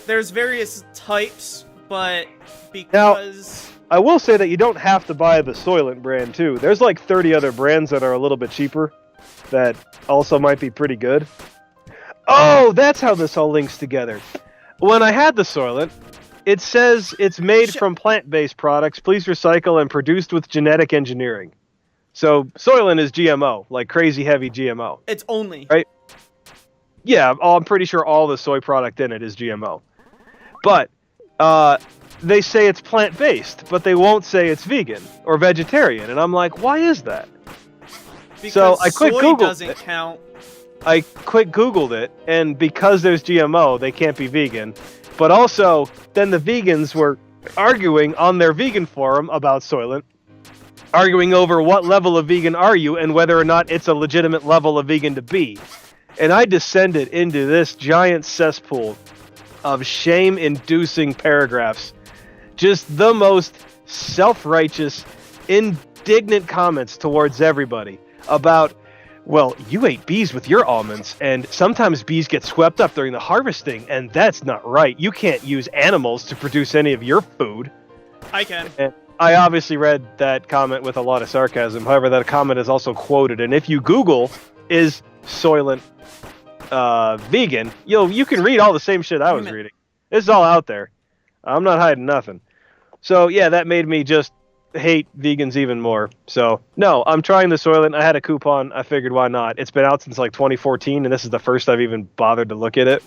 There's various types, but because now, I will say that you don't have to buy the Soylent brand too. There's like 30 other brands that are a little bit cheaper that also might be pretty good. Oh, that's how this all links together. When I had the Soylent, it says it's made from plant-based products. Please recycle and produced with genetic engineering. So Soylent is GMO, like crazy heavy GMO. It's only right. Yeah, I'm pretty sure all the soy product in it is GMO. But they say it's plant-based, but they won't say it's vegan or vegetarian, and I'm like, why is that? Because so I quick soy Googled doesn't it. Count. I quick Googled it, and because there's GMO, they can't be vegan. But also, then the vegans were arguing on their vegan forum about Soylent, arguing over what level of vegan are you and whether or not it's a legitimate level of vegan to be. And I descended into this giant cesspool of shame-inducing paragraphs. Just the most self-righteous, indignant comments towards everybody about, well, you ate bees with your almonds, and sometimes bees get swept up during the harvesting, and that's not right. You can't use animals to produce any of your food. I can. And I obviously read that comment with a lot of sarcasm. However, that comment is also quoted, and if you Google, is Soylent vegan, you can read all the same shit I was reading. It's all out there. I'm not hiding nothing. So yeah, that made me just hate vegans even more. So no, I'm trying the Soylent. I had a coupon. I figured why not. It's been out since like 2014, and this is the first I've even bothered to look at it.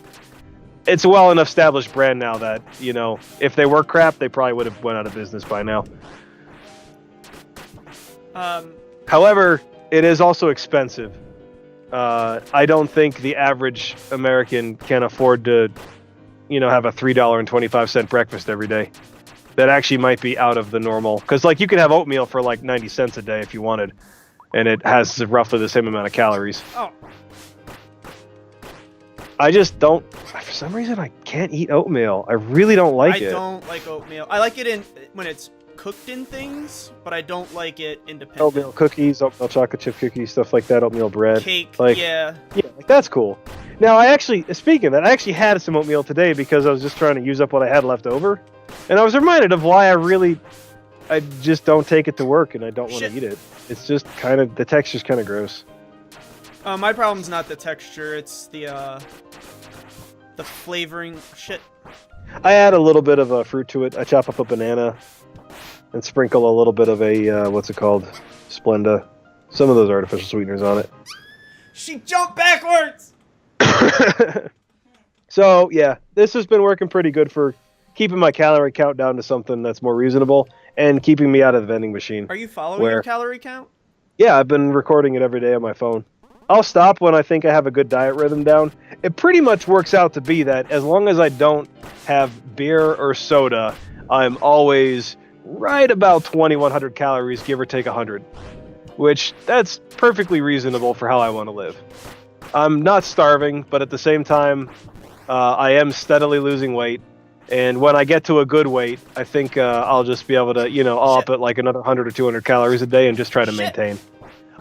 It's a well enough established brand now that, if they were crap, they probably would have went out of business by now. However, it is also expensive. I don't think the average American can afford to, have a $3.25 breakfast every day. That actually might be out of the normal. Because, you could have oatmeal for, 90 cents a day if you wanted. And it has roughly the same amount of calories. Oh. I just don't... For some reason, I can't eat oatmeal. I really don't like it. I don't like oatmeal. I like it when it's cooked in things, but I don't like it independent. Oatmeal cookies, oatmeal chocolate chip cookies, stuff like that, oatmeal bread. Cake, yeah, that's cool. Now, speaking of that, I actually had some oatmeal today because I was just trying to use up what I had left over. And I was reminded of why I just don't take it to work and I don't want to eat it. It's just the texture's kind of gross. My problem's not the texture, it's the flavoring. Shit. I add a little bit of a fruit to it. I chop up a banana and sprinkle a little bit of a, what's it called? Splenda. Some of those artificial sweeteners on it. She jumped backwards! So, yeah, this has been working pretty good for keeping my calorie count down to something that's more reasonable and keeping me out of the vending machine. Are you following your calorie count? Yeah, I've been recording it every day on my phone. I'll stop when I think I have a good diet rhythm down. It pretty much works out to be that as long as I don't have beer or soda, I'm always right about 2,100 calories, give or take 100. Which, that's perfectly reasonable for how I want to live. I'm not starving, but at the same time, I am steadily losing weight. And when I get to a good weight, I think I'll just be able to, I'll up at another 100 or 200 calories a day and just try to maintain.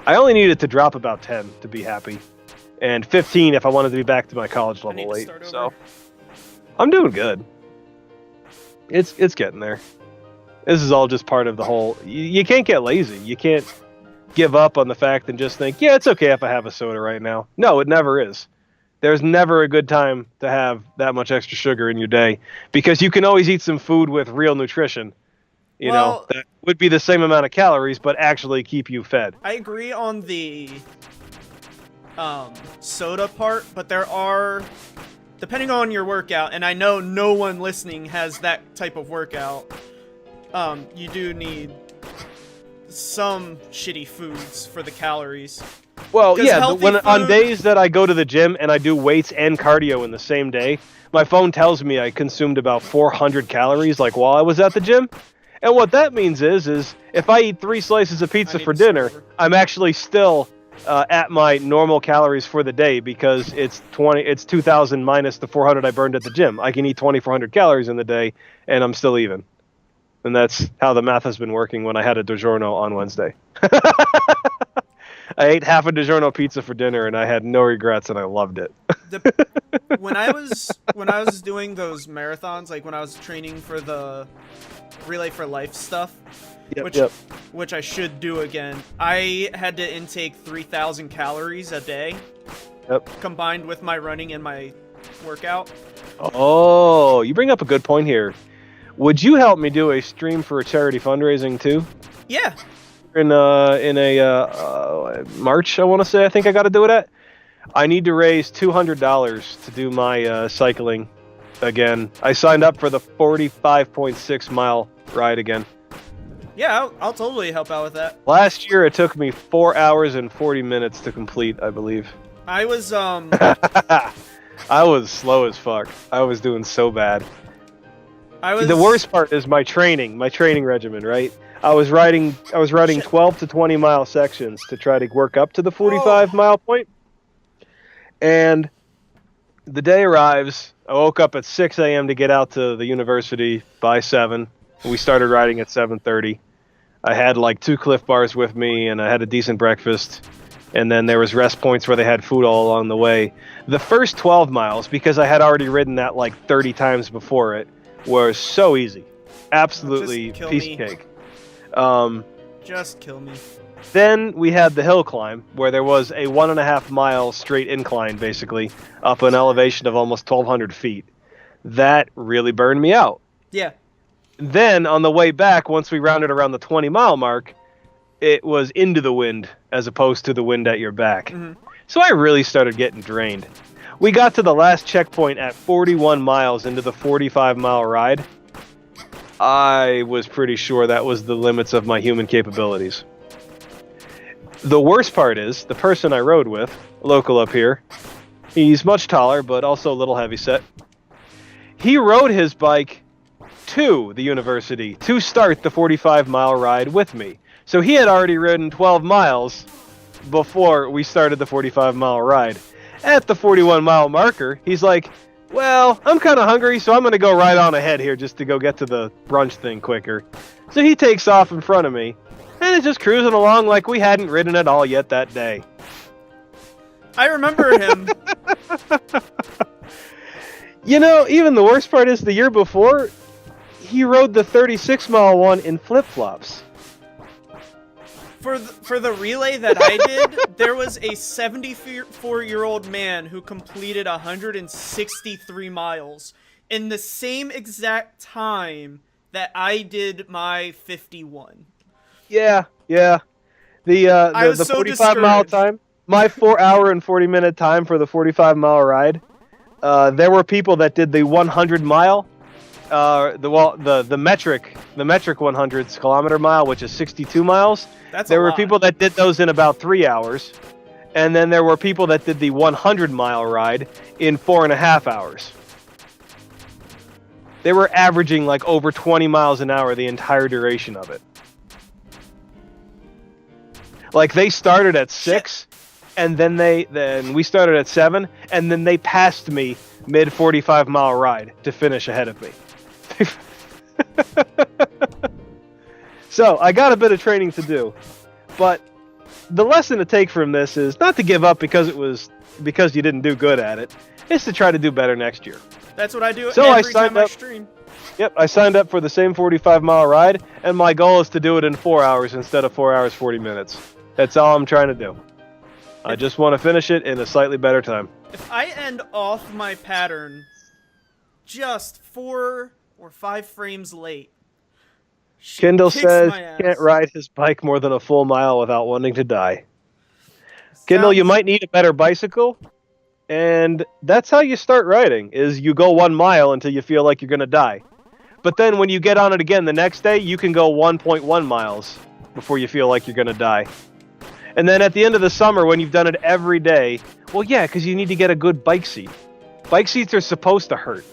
I only needed to drop about 10 to be happy. And 15 if I wanted to be back to my college level weight. So I'm doing good. It's getting there. This is all just part of the whole... You can't get lazy. You can't give up on the fact and just think, yeah, it's okay if I have a soda right now. No, it never is. There's never a good time to have that much extra sugar in your day because you can always eat some food with real nutrition. That would be the same amount of calories, but actually keep you fed. I agree on the soda part, but there are, depending on your workout, and I know no one listening has that type of workout, you do need some shitty foods for the calories. Well, yeah, on days that I go to the gym and I do weights and cardio in the same day, my phone tells me I consumed about 400 calories while I was at the gym. And what that means is if I eat 3 slices of pizza for dinner, I'm actually still at my normal calories for the day because it's 2,000 minus the 400 I burned at the gym. I can eat 2,400 calories in the day and I'm still even. And that's how the math has been working when I had a DiGiorno on Wednesday. I ate half a DiGiorno pizza for dinner, and I had no regrets, and I loved it. When I was doing those marathons, when I was training for the Relay for Life stuff, which I should do again, I had to intake 3,000 calories a day, combined with my running and my workout. Oh, you bring up a good point here. Would you help me do a stream for a charity fundraising too? Yeah. In March, I want to say. I think I got to do it at. I need to raise $200 to do my cycling again. I signed up for the 45.6 mile ride again. Yeah, I'll totally help out with that. Last year, it took me 4 hours and 40 minutes to complete, I believe. I was I was slow as fuck. I was doing so bad. The worst part is my training regimen, right? I was riding 12 to 20 mile sections to try to work up to the 45 mile point. And the day arrives, I woke up at 6 a.m. to get out to the university by 7. We started riding at 7:30. I had 2 Cliff Bars with me, and I had a decent breakfast. And then there was rest points where they had food all along the way. The first 12 miles, because I had already ridden that 30 times before it, was so easy. Absolutely piece of cake. Just kill me. Then we had the hill climb, where there was a 1.5 mile straight incline, basically, up an elevation of almost 1,200 feet. That really burned me out. Yeah. Then, on the way back, once we rounded around the 20-mile mark, it was into the wind, as opposed to the wind at your back. Mm-hmm. So I really started getting drained. We got to the last checkpoint at 41 miles into the 45-mile ride. I was pretty sure that was the limits of my human capabilities. The worst part is, the person I rode with, local up here, he's much taller, but also a little heavyset. He rode his bike to the university to start the 45-mile ride with me. So he had already ridden 12 miles before we started the 45-mile ride. At the 41-mile marker, he's like, well, I'm kind of hungry, so I'm going to go right on ahead here just to go get to the brunch thing quicker. So he takes off in front of me, and is just cruising along like we hadn't ridden at all yet that day. I remember him. Even the worst part is the year before, he rode the 36-mile one in flip-flops. For the relay that I did, there was a 74-year-old man who completed 163 miles in the same exact time that I did my 51. Yeah. The 45-mile time, my 4 hour and 40-minute time for the 45-mile ride. There were people that did the 100-mile, the metric 100 kilometer mile, which is 62 miles. There were people that did those in about 3 hours, and then there were people that did the 100-mile ride in 4.5 hours. They were averaging over 20 miles an hour the entire duration of it. They started at 6, and then we started at 7, and then they passed me mid 45-mile ride to finish ahead of me. So I got a bit of training to do, but the lesson to take from this is not to give up because you didn't do good at it. It's to try to do better next year. That's what I do every time I stream. Yep, I signed up for the same 45-mile ride, and my goal is to do it in 4 hours instead of 4 hours 40 minutes. That's all I'm trying to do. I just want to finish it in a slightly better time. If I end off my pattern just 4 or 5 frames late, Kendall says he can't ride his bike more than a full mile without wanting to die. Kendall, you might need a better bicycle, and that's how you start riding, is you go 1 mile until you feel like you're going to die. But then when you get on it again the next day, you can go 1.1 miles before you feel like you're going to die. And then at the end of the summer, when you've done it every day, well, yeah, because you need to get a good bike seat. Bike seats are supposed to hurt.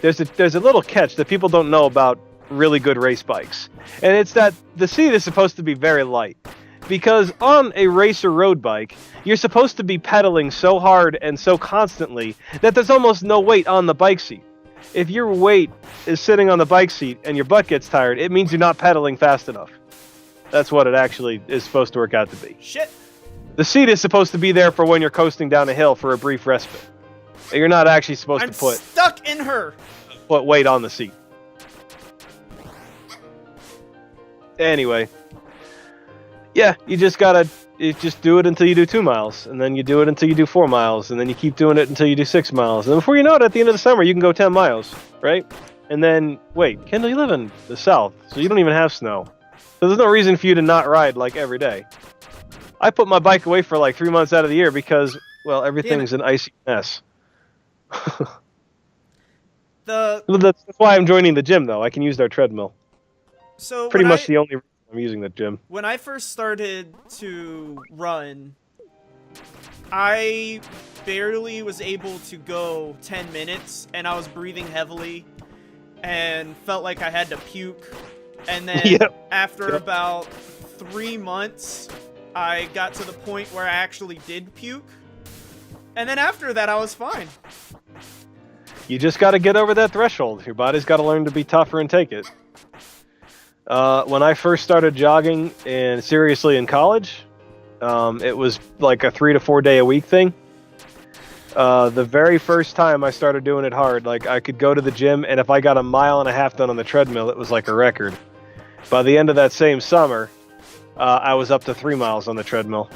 There's a little catch that people don't know about really good race bikes. And it's that the seat is supposed to be very light. Because on a racer road bike, you're supposed to be pedaling so hard and so constantly that there's almost no weight on the bike seat. If your weight is sitting on the bike seat and your butt gets tired, it means you're not pedaling fast enough. That's what it actually is supposed to work out to be. Shit. The seat is supposed to be there for when you're coasting down a hill for a brief respite. You're not actually supposed to put... I'm stuck in her! Put weight on the seat. Anyway. Yeah, you just do it until you do 2 miles, and then you do it until you do 4 miles, and then you keep doing it until you do 6 miles. And then before you know it, at the end of the summer, you can go 10 miles, right? And then, wait, Kendall, you live in the south, so you don't even have snow. So there's no reason for you to not ride, like, every day. I put my bike away for, like, 3 months out of the year because, well, everything's an icy mess. That's why I'm joining the gym, though. I can use their treadmill. So pretty much the only reason I'm using the gym. When I first started to run, I barely was able to go 10 minutes, and I was breathing heavily and felt like I had to puke. And then after about 3 months, I got to the point where I actually did puke. And then after that, I was fine. You just got to get over that threshold. Your body's got to learn to be tougher and take it. When I first started jogging and seriously in college, it was like a 3 to 4 day a week thing. The very first time I started doing it hard, like I could go to the gym, and if I got 1.5 miles done on the treadmill, it was like a record. By the end of that same summer, I was up to 3 miles on the treadmill.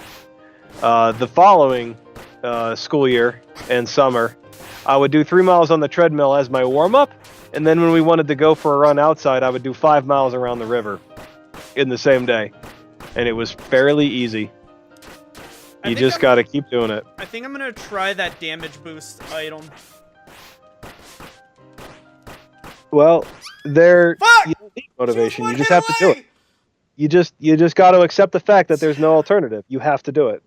The following school year and summer, I would do 3 miles on the treadmill as my warm-up, and then when we wanted to go for a run outside, I would do 5 miles around the river in the same day. And it was fairly easy. You just got to keep doing it. I think I'm going to try that damage boost item. Well, you don't need motivation. You just have to do it. You just got to accept the fact that there's no alternative. You have to do it.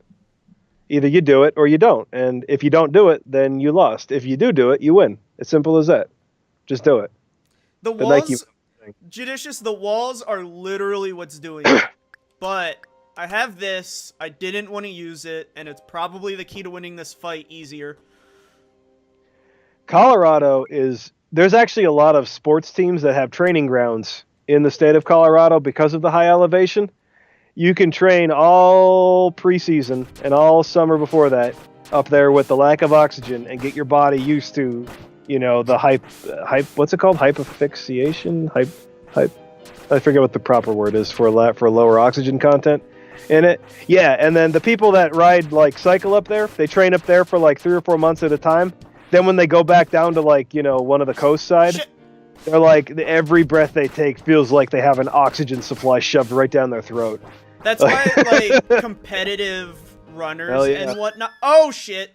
Either you do it or you don't. And if you don't do it, then you lost. If you do it, you win. As simple as that. Just do it. The walls, Judicious, the walls are literally what's doing it. But I have this, I didn't want to use it, and it's probably the key to winning this fight easier. Colorado there's actually a lot of sports teams that have training grounds in the state of Colorado because of the high elevation. You can train all preseason and all summer before that up there with the lack of oxygen and get your body used to, the what's it called? Hypoasphyxiation? I forget what the proper word is for lower oxygen content in it. Yeah, and then the people that ride, cycle up there, they train up there for 3 or 4 months at a time. Then when they go back down to, one of the coast side, they're every breath they take feels like they have an oxygen supply shoved right down their throat. That's why, competitive runners and whatnot. Oh, shit.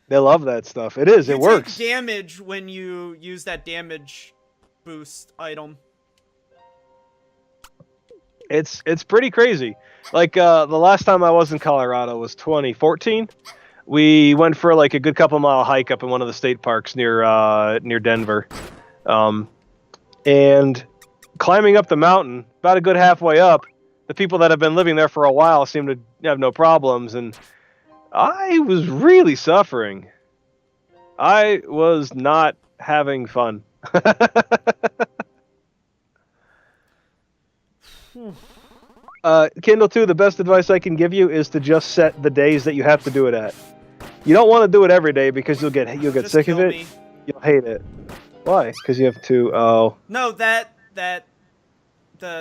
They love that stuff. It is. It works. You take damage when you use that damage boost item. It's pretty crazy. The last time I was in Colorado was 2014. We went for a good couple mile hike up in one of the state parks near Denver. And climbing up the mountain, about a good halfway up, the people that have been living there for a while seem to have no problems, and I was really suffering. I was not having fun. Kindle 2, the best advice I can give you is to just set the days that you have to do it at. You don't want to do it every day because you'll get sick of it. You'll hate it. Why? Because you have to. Oh. No, the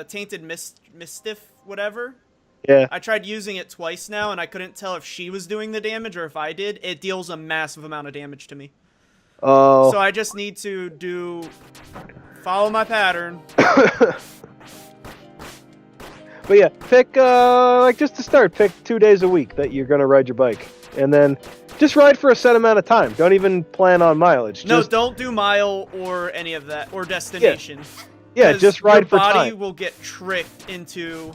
tainted mistiff whatever. Yeah. I tried using it twice now, and I couldn't tell if she was doing the damage or if I did. It deals a massive amount of damage to me. Oh. So I just need to follow my pattern. But yeah, pick like just to start, pick 2 days a week that you're gonna ride your bike, and then just ride for a set amount of time. Don't even plan on mileage. No, don't do mile or any of that or destination. Yeah, just ride for time. Your body will get tricked into.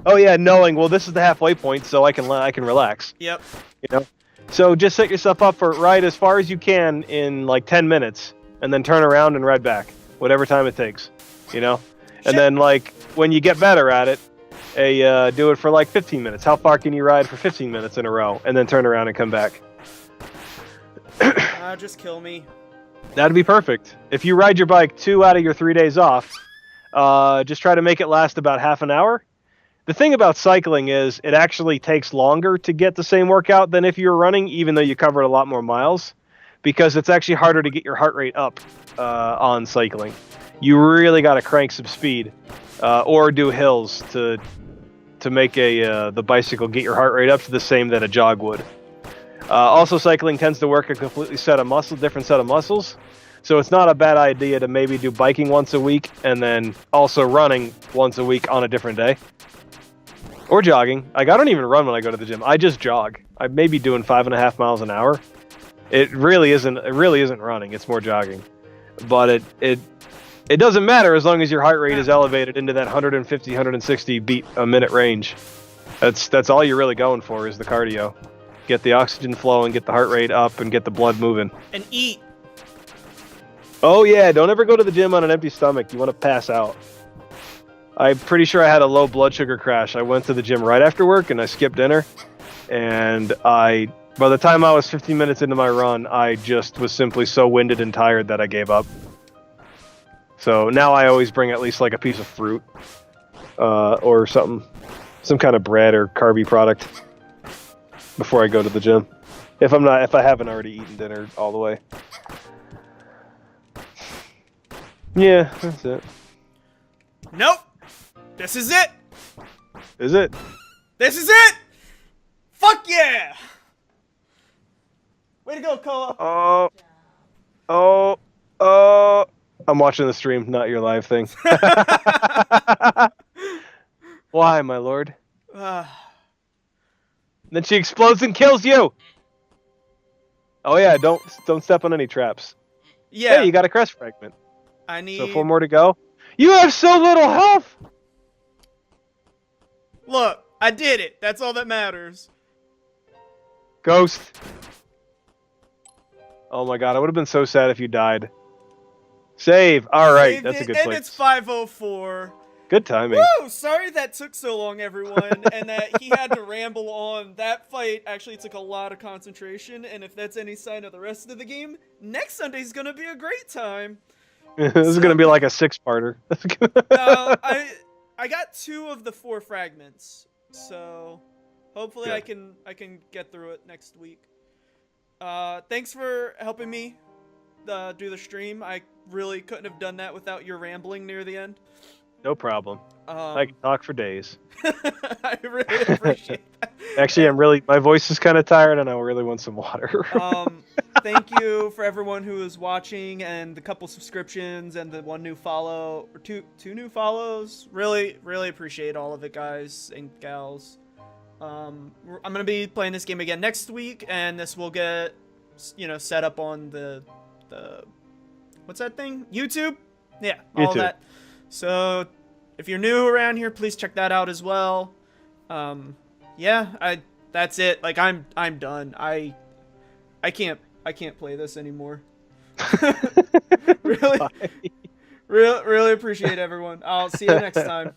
Oh yeah, knowing this is the halfway point, so I can relax. Yep. You know, so just set yourself up for ride as far as you can in like 10 minutes, and then turn around and ride back, whatever time it takes. You know, and then like when you get better at it, do it for like 15 minutes. How far can you ride for 15 minutes in a row, and then turn around and come back? Just kill me. That'd be perfect. If you ride your bike 2 out of your 3 days off, just try to make it last about half an hour. The thing about cycling is it actually takes longer to get the same workout than if you're running, even though you covered a lot more miles, because it's actually harder to get your heart rate up on cycling. You really got to crank some speed or do hills to make the bicycle get your heart rate up to the same that a jog would. Also, cycling tends to work a completely different set of muscles, so it's not a bad idea to maybe do biking once a week and then also running once a week on a different day. Or jogging. Like, I don't even run when I go to the gym. I just jog. I may be doing 5.5 miles an hour. It really isn't running. It's more jogging. But it doesn't matter as long as your heart rate is elevated into that 150, 160 beat a minute range. That's all you're really going for is the cardio. Get the oxygen flowing, get the heart rate up, and get the blood moving. And eat. Oh yeah, don't ever go to the gym on an empty stomach. You want to pass out. I'm pretty sure I had a low blood sugar crash. I went to the gym right after work and I skipped dinner. And by the time I was 15 minutes into my run, I just was simply so winded and tired that I gave up. So now I always bring at least like a piece of fruit or some kind of bread or carby product before I go to the gym. If I haven't already eaten dinner all the way. Yeah, that's it. Nope. This is it. Is it? This is it. Fuck yeah. Way to go, Koa. Oh. I'm watching the stream, not your live thing. Why, my lord? Then she explodes and kills you. Oh yeah, don't step on any traps. Yeah. Hey, you got a crest fragment. I need. So 4 more to go. You have so little health. Look, I did it. That's all that matters. Ghost. Oh my god, I would have been so sad if you died. Save. All right, that's a good place. And it's 5:04. Good timing. Woo! Sorry that took so long, everyone, and that he had to ramble on. That fight actually took a lot of concentration, and if that's any sign of the rest of the game, next Sunday's gonna be a great time. This is gonna be like a 6-parter. No, I got 2 of the 4 fragments, so hopefully good. I can get through it next week. Thanks for helping me do the stream. I really couldn't have done that without your rambling near the end. No problem. I can talk for days. I really appreciate that. Actually, my voice is kind of tired, and I really want some water. Thank you for everyone who is watching, and the couple subscriptions, and the 1 new follow, or two new follows. Really, really appreciate all of it, guys and gals. I'm gonna be playing this game again next week, and this will get, set up on the what's that thing? YouTube? Yeah, all that. So, if you're new around here, please check that out as well. Yeah, that's it. Like, I'm done. I can't play this anymore. Really appreciate everyone. I'll see you next time.